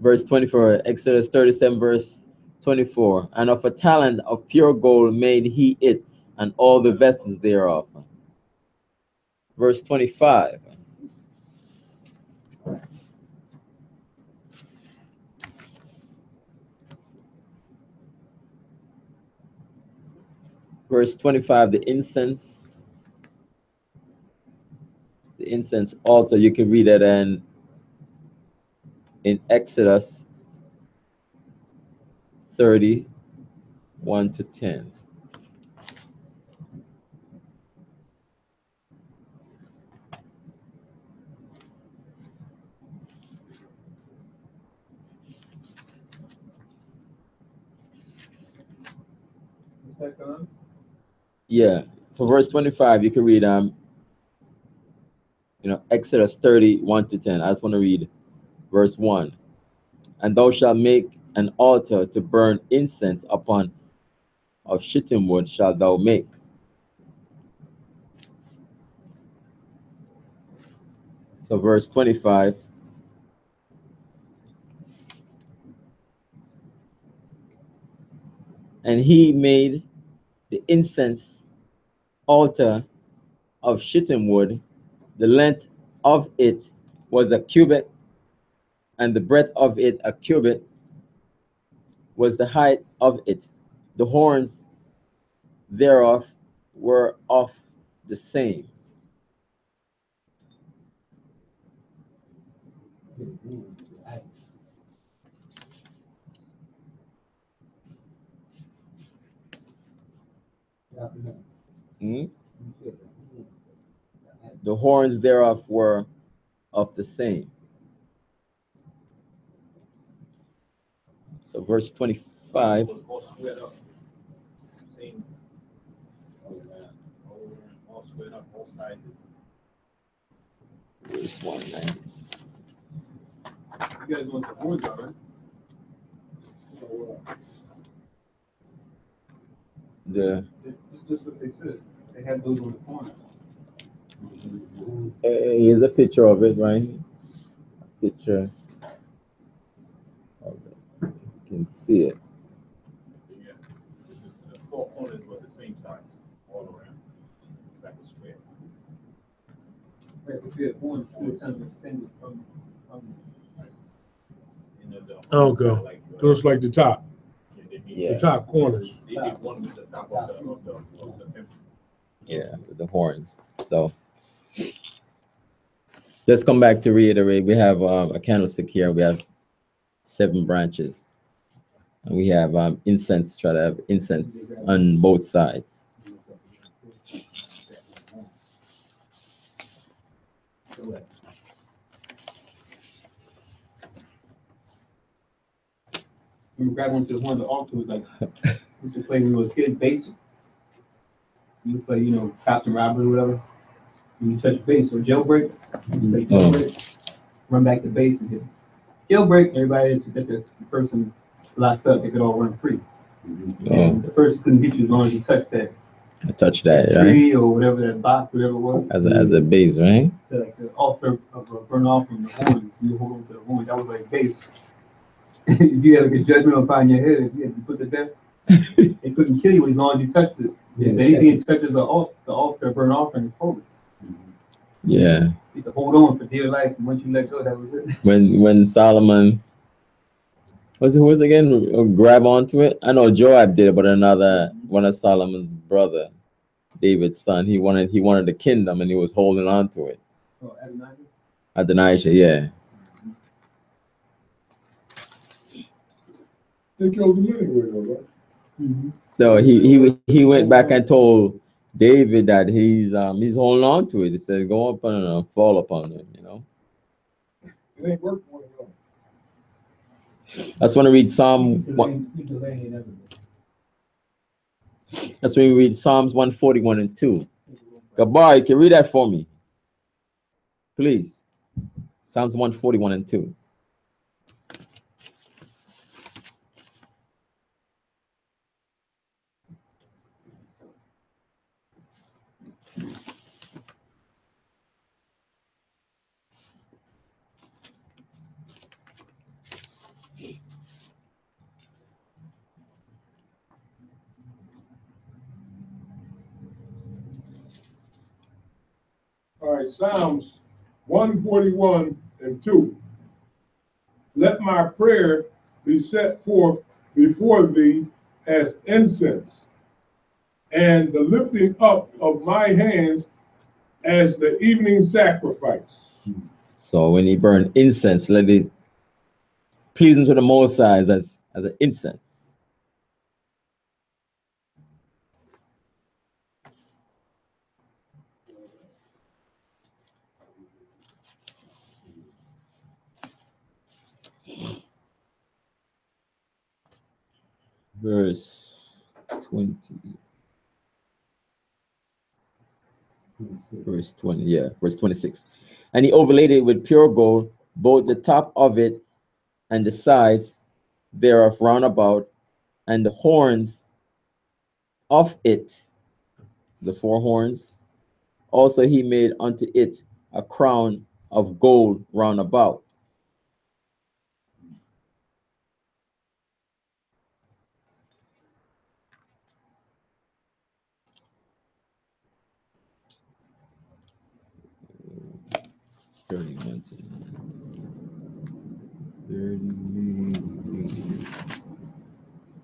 Verse 24, Exodus 37, verse 24. And of a talent of pure gold made he it, and all the vessels thereof. Verse 25. Verse 25, the incense altar. You can read that in Exodus 30:1-10. What's that going? Yeah, for verse 25, you can read Exodus 30:1-10. I just want to read verse 1. And thou shalt make an altar to burn incense upon, of shittim wood shalt thou make. So verse 25. And he made the incense altar of shittim wood. The length of it was a cubit, and the breadth of it a cubit was the height of it. The horns thereof were of the same. Hmm? The horns thereof were of the same. So verse 25. All squared up. Same. All squared up, all sizes. Verse 1. You guys want the horns out, right? Just what they said. They had those on the corner. Here's a picture of it, right? Picture of it. You can see it. Yeah. The four corners were the same size all around. That was square. Right, but you had horns that kind of extended from Okay. So it's like the top, Yeah. the top corners. They did one with the top of the pimple. Yeah, with the horns. So just come back to reiterate. We have a candlestick here. We have 7 branches, and we have incense. Try to have incense on both sides. Remember, grab one to one of the altar was like used to play when we were kids, bass. You play, Captain Robert or whatever. When you touch bass or jailbreak, you play jailbreak, run back to base and hit jailbreak. Everybody to get the person locked up, they could all run free. And the person couldn't hit you as long as you touched that. Touch that, tree right? or whatever that box, whatever it was. As a base, right? So like the altar of a burn offering, the horns. You hold on to the horns. That was like base. If you had like a judgment upon your head, if you had to put to death, they couldn't kill you as long as you touched it. They said anything that touches the altar burn offering is holy. Yeah. You had to hold on for dear life, and once you let go, that was it. When Solomon who was again grab onto it? I know Joab did it, but one of Solomon's brother, David's son, he wanted the kingdom and he was holding on to it. Oh, Adonijah, yeah. They killed him anyway, though, right? Mm-hmm. So he went back and told David that he's holding on to it. It says, "Go up and fall upon him." You know. It ain't worth more than That's when I read Psalm. That's when we read Psalms 141 and 2. Gabar, you can read that for me, please. Psalms 141 and 2. All right, Psalms 141 and 2. Let my prayer be set forth before thee as incense, and the lifting up of my hands as the evening sacrifice. So when he burn incense, let it please him to the Most High as an incense. Verse 20. Verse 20, yeah, verse 26. And he overlaid it with pure gold, both the top of it and the sides thereof round about, and the horns of it, the four horns. Also he made unto it a crown of gold round about.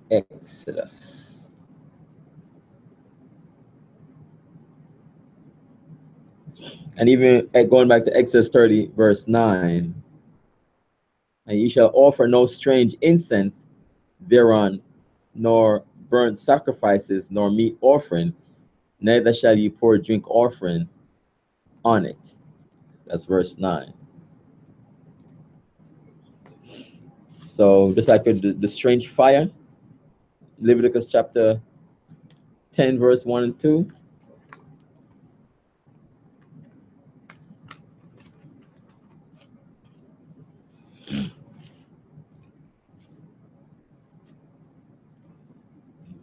Exodus. And even going back to Exodus 30, verse 9, and ye shall offer no strange incense thereon, nor burnt sacrifices, nor meat offering, neither shall ye pour drink offering on it. That's verse 9. So just like the strange fire, Leviticus chapter 10, verse 1 and 2.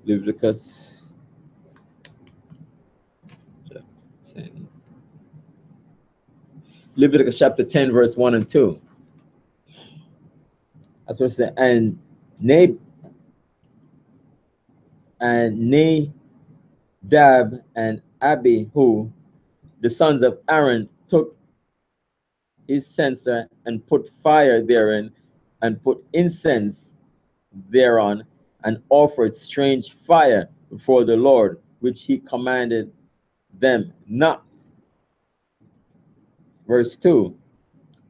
Leviticus chapter 10. Leviticus chapter 10, verse 1 and 2. That's what it said. And Nadab and Abihu, the sons of Aaron, took his censer and put fire therein, and put incense thereon, and offered strange fire before the Lord, which he commanded them not. Verse 2.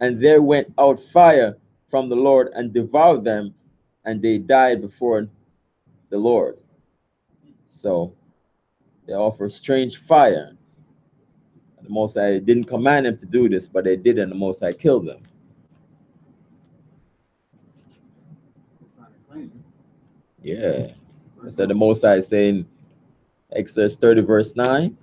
And there went out fire from the Lord and devoured them, and they died before the Lord. So they offer strange fire. The Most High didn't command them to do this, but they did, and the Most High killed them. Yeah. So the Most High is saying, Exodus 30, verse 9.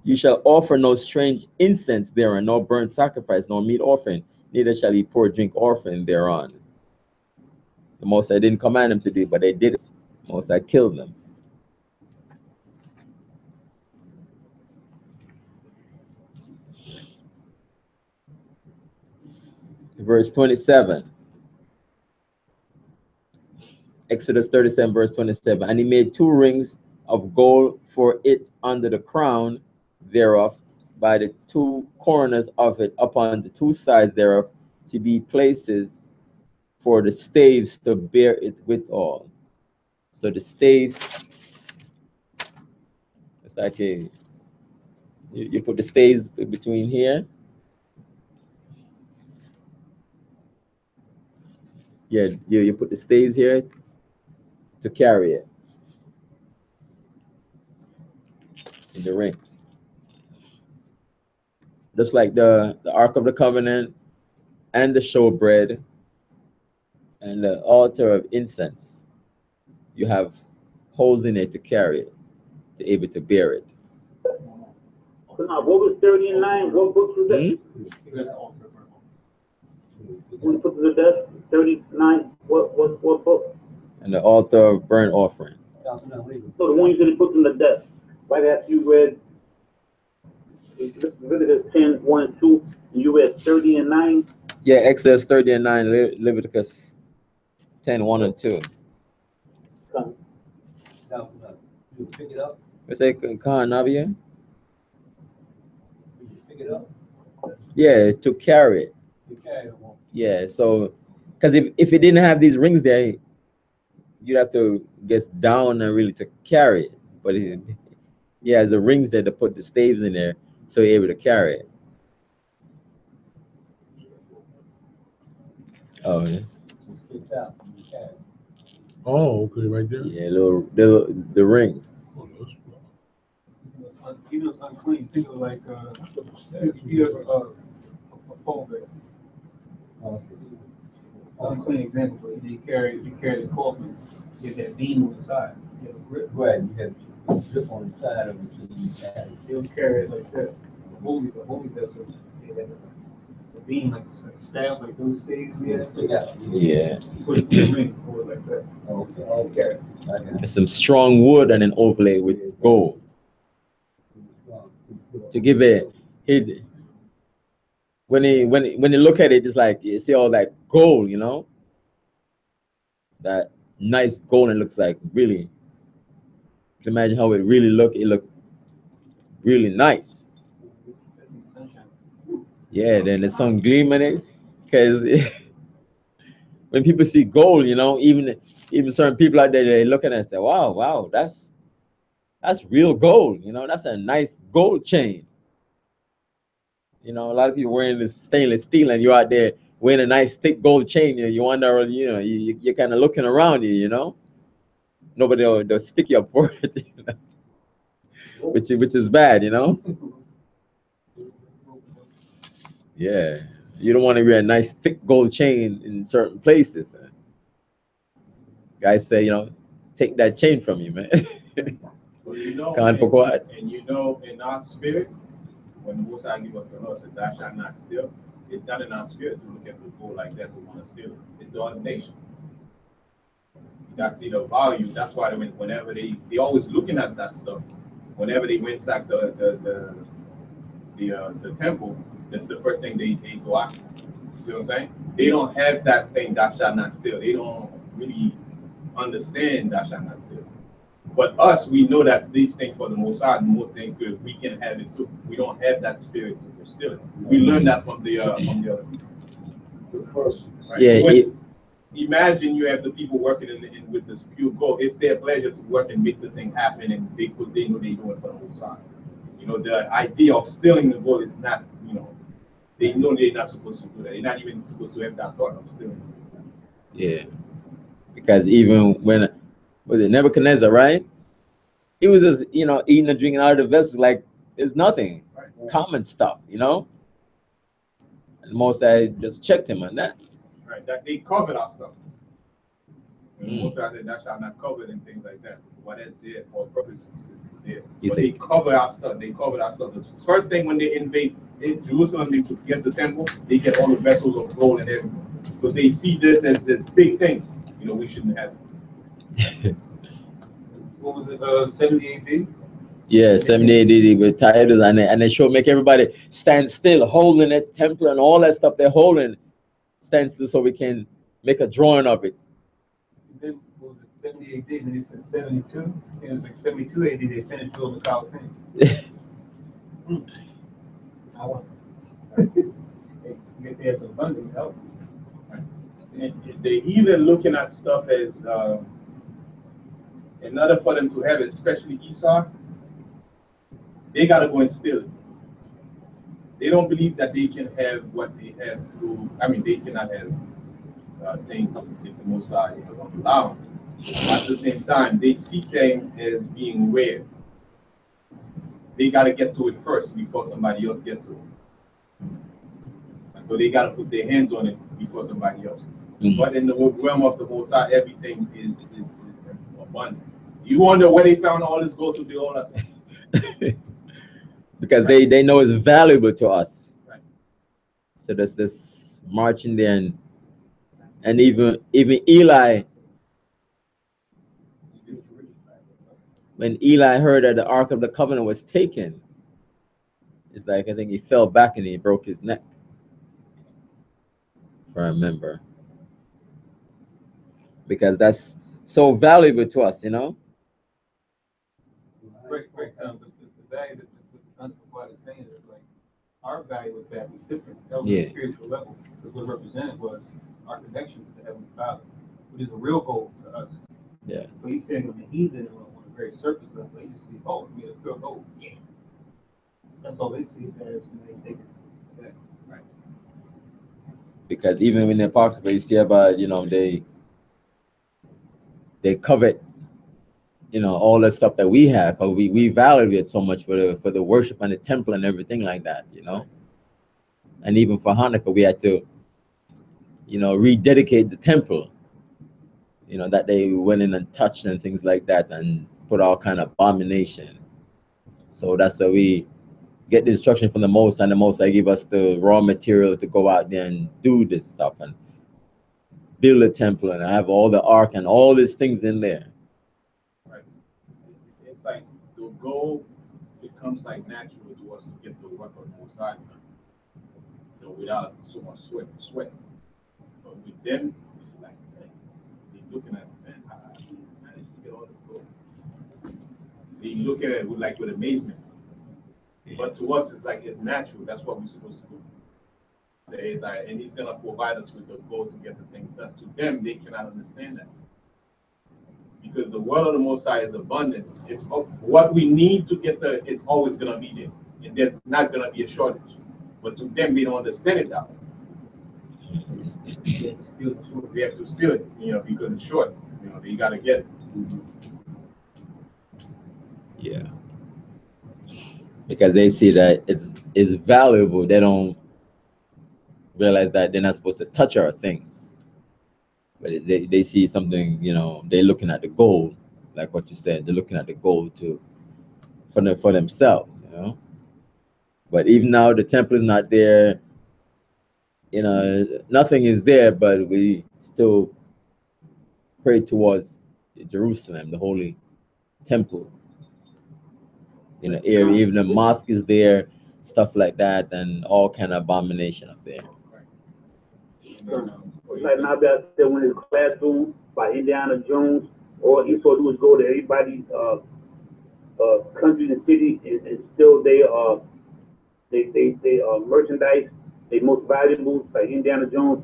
You shall offer no strange incense thereon, nor burnt sacrifice, nor meat offering, neither shall ye pour drink offering thereon. The Most High didn't command them to do it, but they did it. The Most High killed them. Verse 27. Exodus 37, verse 27. And he made 2 rings of gold for it under the crown thereof, by the 2 corners of it, upon the 2 sides thereof, to be places for the staves to bear it withal. So the staves, it's like you put the staves between here. Yeah, you put the staves here to carry it in the rings. Just like the Ark of the Covenant and the showbread and the altar of incense. You have holes in it to carry it, to able to bear it. So now, what was 30 and 9? What books was that? When you put to the death, 39, what book? And the altar of burnt offering. So the one you said he put in the death. Right after you read Leviticus 10, 1 and 2, and you read 30 and 9. Yeah, Exodus 30 and 9, Leviticus 10, 1 and 2. Come. You pick it up. What's that, Khan Navia? You pick it up. Yeah, to carry it. You carry it along. Yeah, so, because if it didn't have these rings there, you'd have to get down and really to carry it. But he has the rings there to put the staves in there, so you're able to carry it. Oh, yeah. It sticks out. You carry it. Oh, okay, right there. Yeah, the rings. Oh, that's Even if it's unclean, think of like, you ever, a pole bear. It's an unclean example, but you carry the coffin, you have that beam on the side, you have a grip. Right, you have a grip on the side of it, so you carry it. You don't carry it like that. The holy vessel, you have a beam like a staff, like those things we have. Stick out. Yeah. You put it in the ring, hold it like that. Okay. Okay. I got it. There's some strong wood and an overlay with gold to give it. When you look at it, it's like you see all that gold, that nice gold, and it looks like really. You can imagine how it really look. It look really nice. That's in the sunshine. Yeah, then there's some gleam in it, because when people see gold, even certain people out there, they look at it and say, wow, that's real gold. That's a nice gold chain. A lot of people wearing this stainless steel, and you're out there wearing a nice thick gold chain. You wonder, you're kind of looking around you. Nobody will stick you up for it, which is bad, Yeah, you don't want to wear a nice thick gold chain in certain places. Guys say, take that chain from you, man. Well, Can't put what? and in our spirit, when the Most High give us the law, said, "Thou shalt not steal." It's not in our spirit to look at the gold like that to want to steal it. It's the ordination. That's the value. That's why whenever they always looking at that stuff. Whenever they ransack the temple, that's the first thing they go after. See what I'm saying? They don't have that thing, "Thou shalt not steal." They don't really understand "Thou shalt not steal." But us, we know that these things for the Most High, more things good, we can have it too. We don't have that spirit to steal it. We learned that from the other people. Right? Yeah. So imagine you have the people working in with this pure gold. It's their pleasure to work and make the thing happen, and because they know they do it for the Most High. The idea of stealing the gold is not. They know they're not supposed to do that. They're not even supposed to have that thought of stealing. Yeah, because even when was it Nebuchadnezzar, right? He was just eating and drinking out of the vessels like it's nothing, Right. common stuff, And most I just checked him on that. Right? That they covered our stuff. Mm. Most of that shall not cover and things like that. What is there for purposes is there. You But see. they cover our stuff. They covered our stuff. The first thing when they invade in Jerusalem, they get the temple, they get all the vessels of gold and everything. But they see this as big things. We shouldn't have it. What was it, 70 AD? Yeah, 70 AD with Titus, and they show make everybody stand still, holding it, temple and all that stuff they're holding, stand still so we can make a drawing of it. Then, what was it, 70 AD, and then he said 72? It was like 72 AD, they finished building the Coliseum. I wonder. I guess they had some funding help. And they either looking at stuff as in order for them to have it, especially Esau, they gotta go and steal it. They don't believe that they can have what they have through. They cannot have things if the Most High don't allow them. At the same time, they see things as being rare. They got to get to it first before somebody else get to it. And so they got to put their hands on it before somebody else. But in the realm of the Most High, everything is abundant. You wonder where they found all this gold to do all that stuff. Because they know it's valuable to us. Right. So there's this marching there, and even Eli, when Eli heard that the Ark of the Covenant was taken, it's like I think he fell back and he broke his neck. If I remember. Because that's so valuable to us, you know? Right. The value that what is saying is like our value with that was different. That was a spiritual level. Because what represented was our connection to the Heavenly Father, which is a real goal to us. Yeah. So he's saying when the heathen on a very surface level, they just see, oh, it's made of pure gold. Yeah. That's all they see it as when they take it back. Right. Because even in the Apocrypha, you see about, they covet, all the stuff that we have, but we value it so much for the worship and the temple and everything like that, And even for Hanukkah, we had to, rededicate the temple, that they went in and touched and things like that and put all kind of abomination. So that's why we get the instruction from the Most High, and the Most High give us the raw material to go out there and do this stuff and build a temple and have all the ark and all these things in there. Right. It's like the goal becomes like natural to us to get the work of the Most High done, without so much sweat. But with them, it's like they looking at it, man, how do you manage to get all this gold? They look at it with amazement. But to us, it's like it's natural. That's what we're supposed to do. It's like, and he's gonna provide us with the gold to get the things done. To them, they cannot understand that because the word of the Most High is abundant. It's what we need to get there. It's always gonna be there, and there's not gonna be a shortage. But to them, they don't understand it that way. They have to steal it, because it's short. They gotta get it. Yeah. Because they see that it's valuable. They don't realize that they're not supposed to touch our things. But they see something, they're looking at the gold, like what you said. They're looking at the gold for themselves, But even now the temple is not there, nothing is there, but we still pray towards Jerusalem, the holy temple. Even the mosque is there, stuff like that, and all kind of abomination up there. Like now that they went in his classroom by Indiana Jones, all he saw do was go to everybody's country and city and still they merchandise, they most valuable, like Indiana Jones.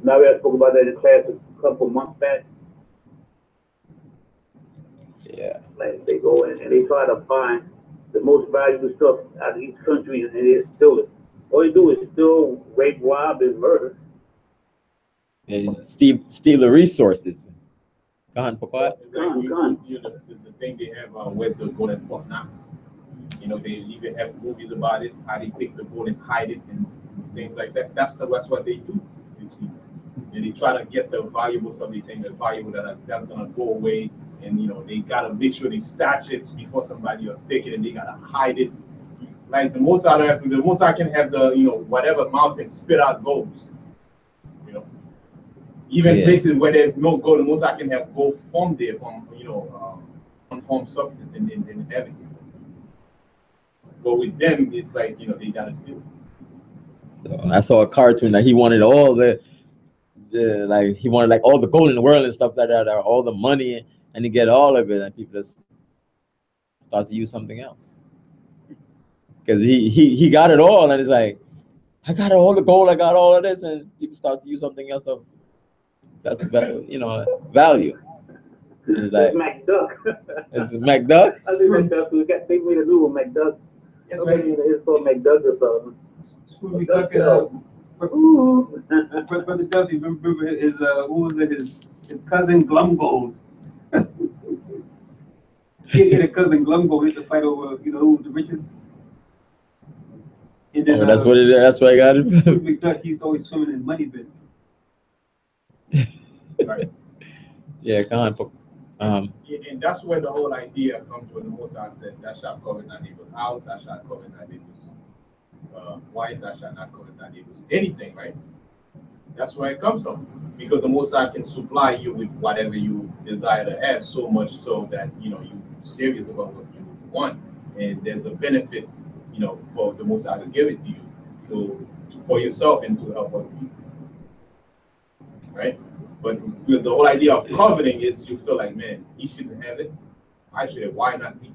Now we spoke about that in class a couple months back. Yeah. Like they go in and they try to find the most valuable stuff out of each country and they steal it. All they do is still rape, rob, and murder. And steal the resources. Go on, Papa. The thing they have where's the gold at Fort Knox. They even have movies about it, how they take the gold and hide it and things like that. That's what they do. And they try to get the valuable stuff they think is valuable that's gonna go away. And they gotta make sure they stash it before somebody else take it, and they gotta hide it. Like the Most High can have the whatever mountain spit out gold. Even places where there's no gold, the Most High can have gold formed there from unformed substance in heaven. But with them, it's like they gotta steal it. So I saw a cartoon that he wanted all he wanted like all the gold in the world and stuff like that, or all the money, and he get all of it, and people just start to use something else. Because he got it all, and it's like, I got all the gold, I got all of this, and people start to use something else of that's value. It's like McDuck. It's McDuck. I think they made a new one, McDuck. That's right. It's called McDuck or something. Scooby Duck and Ooh. Brother Duffy, remember his who was it? His cousin Glumgold. He had a cousin Glumgold. He had to fight over, who was the richest. And then, Oh, that's what it is. That's why I got it. McDuck, he used to always swim in his money bin. Right. Yeah, come on. And that's where the whole idea comes when the Most High said, "Thou shalt covet thy neighbor's house, thou shalt covet thy neighbor's wife, thou shalt not covet thy neighbor's anything," right? That's where it comes from, because the Most High can supply you with whatever you desire to have, so much so that you're serious about what you want, and there's a benefit, for the Most High to give it to you, for yourself and to help other people, right? But the whole idea of coveting is you feel like, man, he shouldn't have it. I should have. Why not me?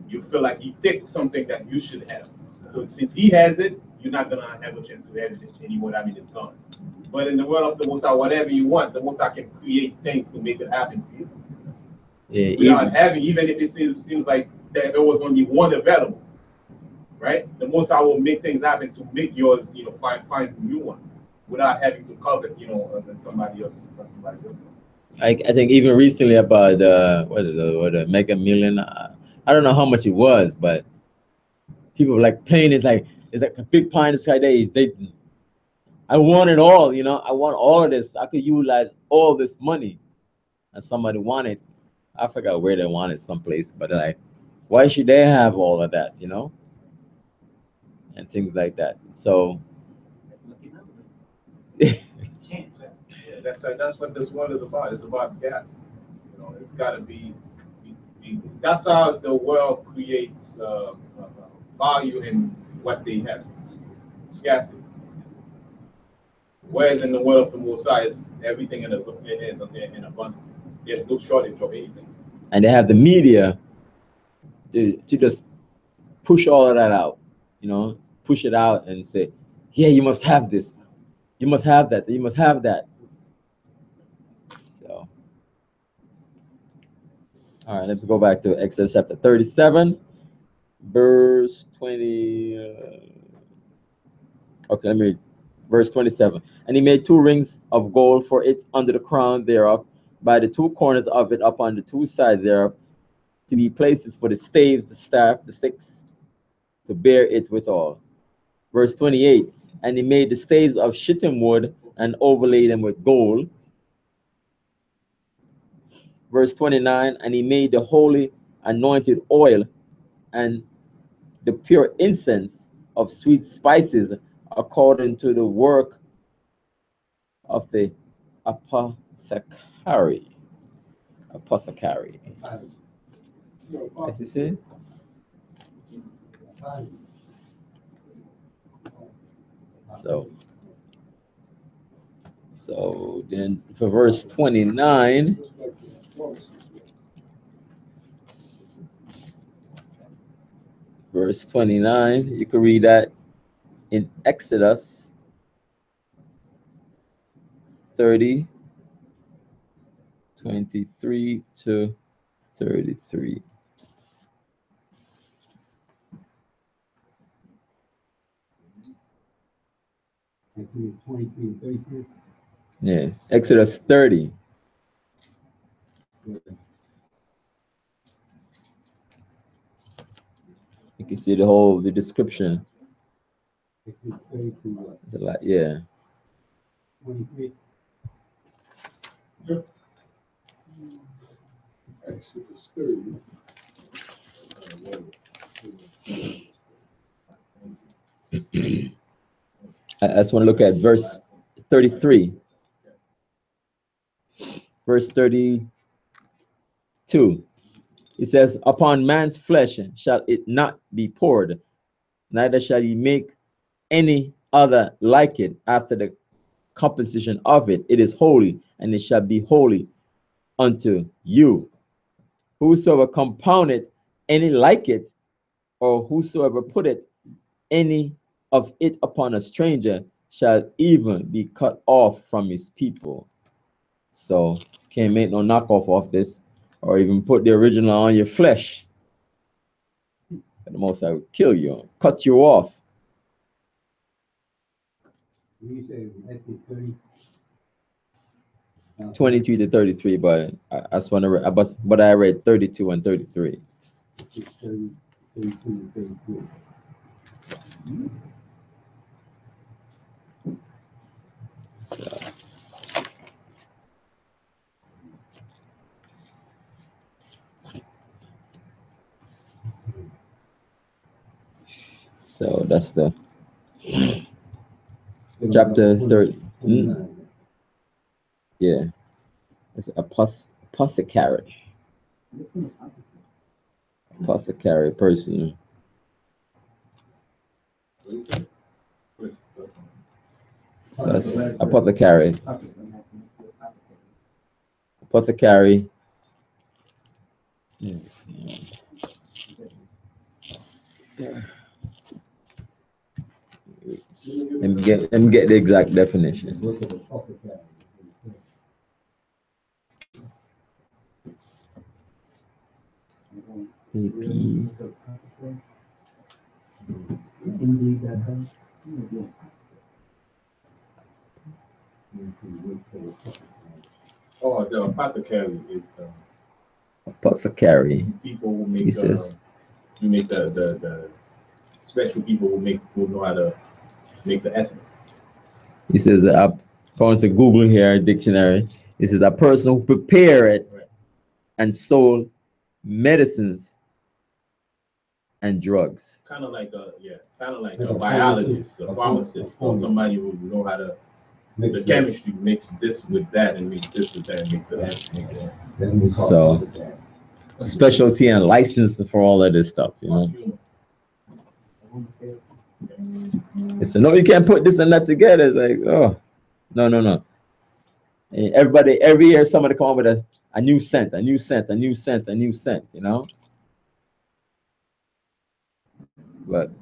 You feel like he takes something that you should have. So since he has it, you're not gonna have a chance to have it anymore. I mean, it's gone. But in the world of the Most High, whatever you want, the Most High can create things to make it happen for you. Yeah, Without having, even if it seems like there was only one available, right? The Most High will make things happen to make yours, find a new one, without having to covet, somebody else. I think even recently about what the Mega Million. I don't know how much it was, but people were like playing it like it's like a big pie in the sky. I want it all, I want all of this. I could utilize all this money, and somebody wanted. I forgot where they wanted someplace, but like, why should they have all of that, and things like that. So. Yeah, that's what this world is about. It's about scarce. It's got to be. That's how the world creates value in what they have, scarcity. Whereas in the world of the Most High, it's everything in abundance. There's no shortage of anything. And they have the media to just push all of that out, push it out and say, yeah, you must have this, you must have that, you must have that. So, all right, let's go back to Exodus chapter 37, verse 20. Okay, let me read verse 27. And he made 2 rings of gold for it under the crown thereof, by the 2 corners of it upon the 2 sides thereof, to be places for the staves, the staff, the sticks, to bear it withal. Verse 28. And he made the staves of shittim wood and overlaid them with gold. Verse 29. And he made the holy anointed oil and the pure incense of sweet spices according to the work of the apothecary. Apothecary. As he said. So then for verse 29, you can read that in Exodus 30, 23 to 33. Yeah, Exodus 30. You can see the description. It's a lot, yeah. Exodus 30. I just want to look at verse 33. Verse 32. It says, upon man's flesh shall it not be poured, neither shall he make any other like it after the composition of it. It is holy, and it shall be holy unto you. Whosoever compounded any like it, or whosoever put it any of it upon a stranger, shall even be cut off from his people. So can't make no knockoff of this, or even put the original on your flesh. The Most High will kill you, cut you off. You say Matthew 30. 23 to 33, but I just want to read, but I read 32 and 33. 30, 32 to 33. So that's the chapter 30. Yeah, it's apothecary. Apothecary person. That's apothecary. Apothecary. Yeah. Let me get the exact definition. Oh, the apothecary is Apothecary. people who make He says. you make the special people who know how to make the essence. He says, according to Google here, dictionary, this is a person who prepared Right. and sold medicines and drugs. Kind of like a biologist, a pharmacist, or somebody who know how to the chemistry mix this with that and mix this with that and make the So, specialty and license for all of this stuff, you know. He said, no, you can't put this and that together. It's like, oh, no. And every year, somebody come up with a new scent, you know. But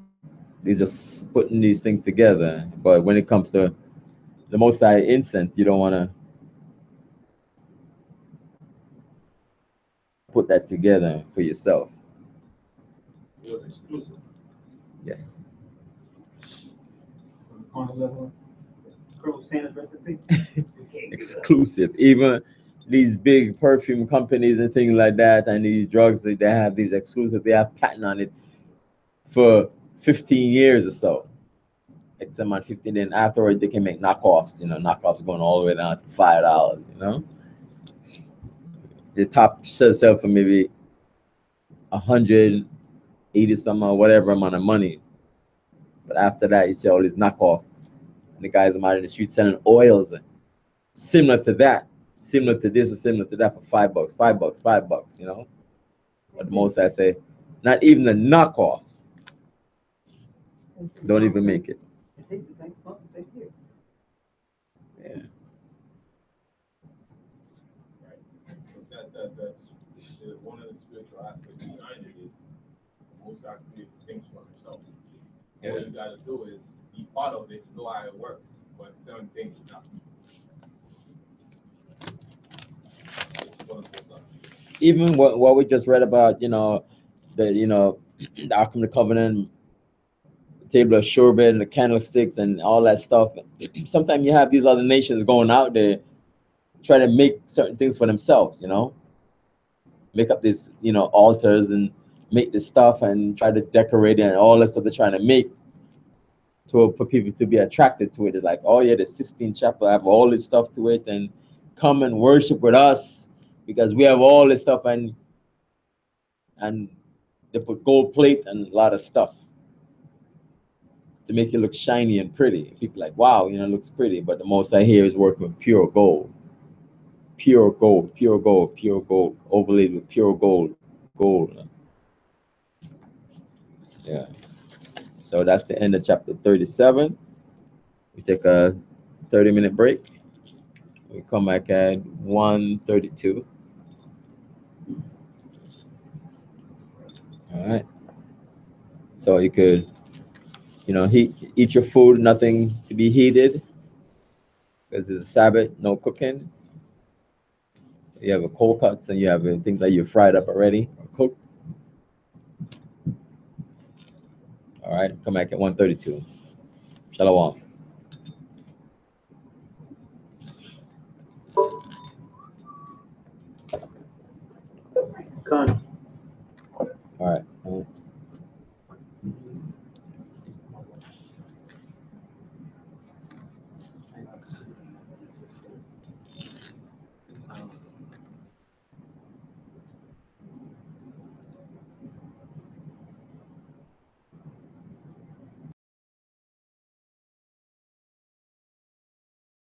they're just putting these things together. But when it comes to the Most High incense, you don't want to put that together for yourself. It was exclusive. Yes. Colonel Sanders recipe. Exclusive. Even these big perfume companies and things like that, and these drugs, they have these exclusive. They have patent on it for 15 years or so. X amount 15. Then afterwards, they can make knockoffs. You know, knockoffs going all the way down to $5. You know, the top sell for maybe 180 some or whatever amount of money. But after that, you see all these knockoff, and the guys are out in the street selling oils similar to that, similar to this, or similar to that for $5, $5. You know, but the most I say, not even the knockoffs don't even make it. Yeah. That's one of the spiritual aspects behind it is most I create things for himself. All you gotta do is be part of it, know how it works, but certain things not. Even what we just read about, the Ark of the Covenant, table of sherbet, and the candlesticks, and all that stuff. Sometimes you have these other nations going out there try to make certain things for themselves, make up these, altars and make this stuff and try to decorate it and all that stuff they're trying to make for people to be attracted to it. It's like, oh yeah, the Sistine Chapel have all this stuff to it, and come and worship with us because we have all this stuff, and they put gold plate and a lot of stuff to make it look shiny and pretty. People like, wow, it looks pretty, but the most I hear is working with pure gold, overlaid with pure gold. Yeah. So that's the end of chapter 37. We take a 30-minute break. We come back at 1:32. All right. So you could, eat your food, nothing to be heated, because it's a Sabbath, no cooking. You have a cold cuts and you have things that you fried up already or cooked. All right. Come back at 1:32. Shalom. Con.